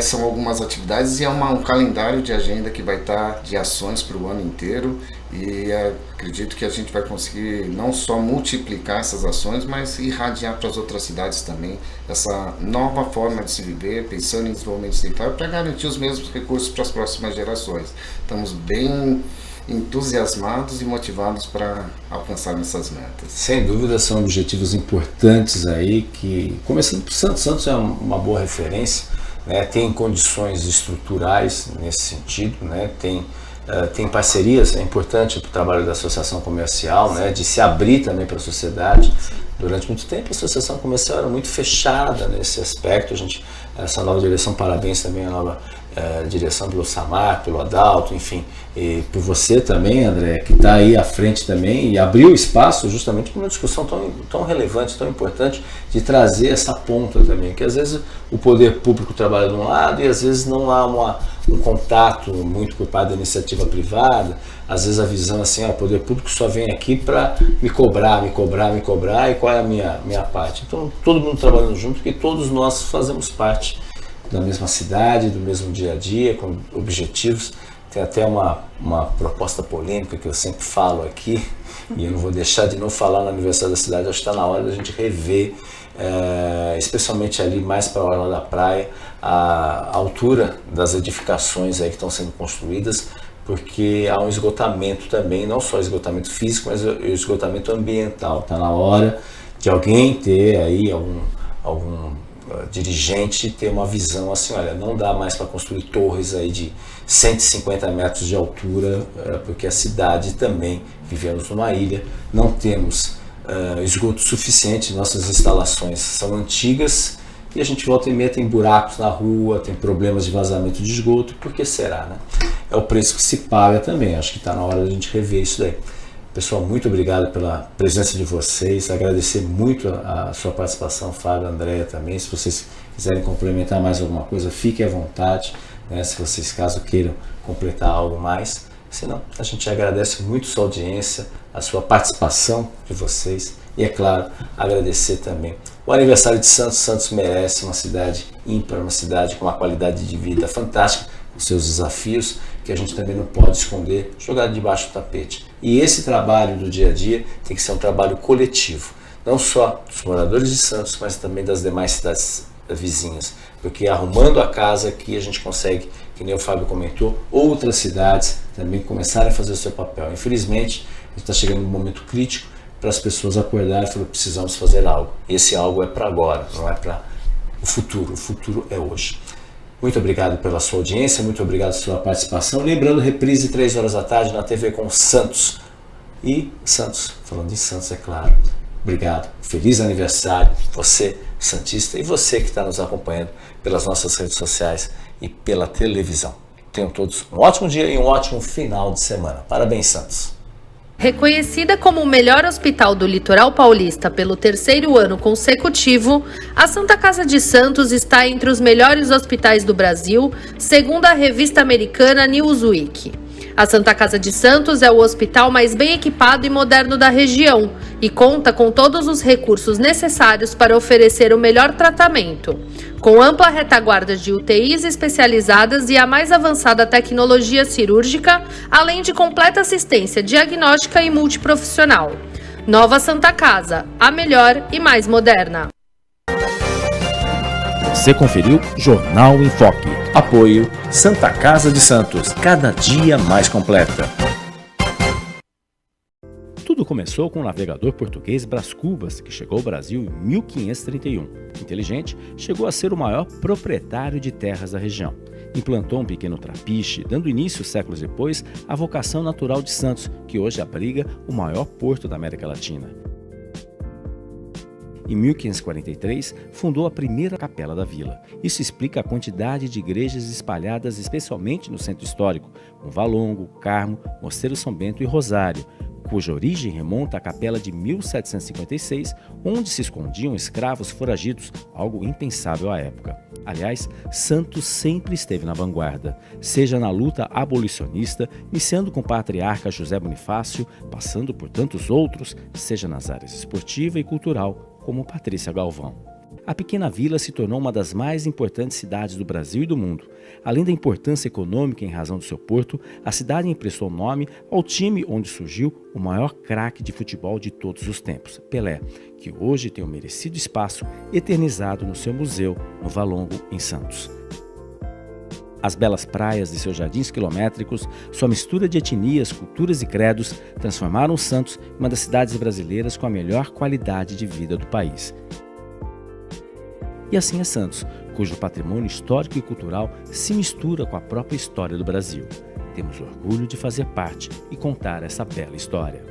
São algumas atividades e um calendário de agenda que vai estar de ações para o ano inteiro, e acredito que a gente vai conseguir não só multiplicar essas ações, mas irradiar para as outras cidades também essa nova forma de se viver, pensando em desenvolvimento sustentável para garantir os mesmos recursos para as próximas gerações. Estamos bem entusiasmados e motivados para alcançar essas metas. Sem dúvida, são objetivos importantes aí, que, começando por Santos, Santos é uma boa referência, né? Tem condições estruturais nesse sentido, né? Tem parcerias, é importante para o trabalho da associação comercial, né? De se abrir também para a sociedade. Durante muito tempo a associação comercial era muito fechada nesse aspecto. Essa nova direção, parabéns também à nova direção pelo Samar, pelo Adalto, enfim, e por você também, André, que está aí à frente também e abriu espaço justamente para uma discussão tão relevante, tão importante, de trazer essa ponta também, que às vezes o poder público trabalha de um lado e às vezes não há um contato muito por parte da iniciativa privada. Às vezes a visão assim, o poder público só vem aqui para me cobrar, e qual é a minha parte? Então, todo mundo trabalhando junto, porque todos nós fazemos parte da mesma cidade, do mesmo dia a dia, com objetivos. Tem até uma proposta polêmica que eu sempre falo aqui, e eu não vou deixar de não falar no aniversário da cidade. Acho que está na hora da gente rever, especialmente ali mais para a orla da praia, a altura das edificações aí que estão sendo construídas, porque há um esgotamento também, não só esgotamento físico, mas o esgotamento ambiental. Está na hora de alguém ter aí algum dirigente ter uma visão assim, olha, não dá mais para construir torres aí de 150 metros de altura, porque a cidade também, vivemos numa ilha, não temos esgoto suficiente, nossas instalações são antigas e a gente volta e meia tem buracos na rua, tem problemas de vazamento de esgoto. Por que será, né? É o preço que se paga também, acho que está na hora da gente rever isso daí. Pessoal, muito obrigado pela presença de vocês, agradecer muito a sua participação, Fábio, Andréia também. Se vocês quiserem complementar mais alguma coisa, fiquem à vontade, né? Se vocês, caso queiram completar algo mais, senão a gente agradece muito a sua audiência, a sua participação de vocês e, é claro, agradecer também o aniversário de Santos. Santos merece uma cidade ímpar, uma cidade com uma qualidade de vida fantástica, com seus desafios, que a gente também não pode esconder, jogar debaixo do tapete. E esse trabalho do dia a dia tem que ser um trabalho coletivo, não só dos moradores de Santos, mas também das demais cidades vizinhas, porque arrumando a casa aqui a gente consegue, que nem o Fábio comentou, outras cidades também começarem a fazer o seu papel. Infelizmente, a gente está chegando num momento crítico para as pessoas acordarem e falar, precisamos fazer algo. Esse algo é para agora, não é para o futuro é hoje. Muito obrigado pela sua audiência, muito obrigado pela sua participação. Lembrando, reprise 3 horas da tarde na TV com Santos. E Santos, falando em Santos, é claro. Obrigado, feliz aniversário, você santista e você que está nos acompanhando pelas nossas redes sociais e pela televisão. Tenham todos um ótimo dia e um ótimo final de semana. Parabéns, Santos! Reconhecida como o melhor hospital do litoral paulista pelo 3º ano consecutivo, a Santa Casa de Santos está entre os melhores hospitais do Brasil, segundo a revista americana Newsweek. A Santa Casa de Santos é o hospital mais bem equipado e moderno da região e conta com todos os recursos necessários para oferecer o melhor tratamento, com ampla retaguarda de UTIs especializadas e a mais avançada tecnologia cirúrgica, além de completa assistência diagnóstica e multiprofissional. Nova Santa Casa, a melhor e mais moderna. Você conferiu Jornal em Foque. Apoio Santa Casa de Santos, cada dia mais completa. Tudo começou com o navegador português Brás Cubas, que chegou ao Brasil em 1531. Inteligente, chegou a ser o maior proprietário de terras da região. Implantou um pequeno trapiche, dando início, séculos depois, à vocação natural de Santos, que hoje abriga o maior porto da América Latina. Em 1543, fundou a primeira capela da vila. Isso explica a quantidade de igrejas espalhadas especialmente no centro histórico, com Valongo, Carmo, Mosteiro São Bento e Rosário, cuja origem remonta à capela de 1756, onde se escondiam escravos foragidos, algo impensável à época. Aliás, Santos sempre esteve na vanguarda, seja na luta abolicionista, iniciando com o patriarca José Bonifácio, passando por tantos outros, seja nas áreas esportiva e cultural, como Patrícia Galvão. A pequena vila se tornou uma das mais importantes cidades do Brasil e do mundo. Além da importância econômica em razão do seu porto, a cidade emprestou nome ao time onde surgiu o maior craque de futebol de todos os tempos, Pelé, que hoje tem um merecido espaço eternizado no seu museu, no Valongo, em Santos. As belas praias de seus jardins quilométricos, sua mistura de etnias, culturas e credos, transformaram Santos em uma das cidades brasileiras com a melhor qualidade de vida do país. E assim é Santos, cujo patrimônio histórico e cultural se mistura com a própria história do Brasil. Temos orgulho de fazer parte e contar essa bela história.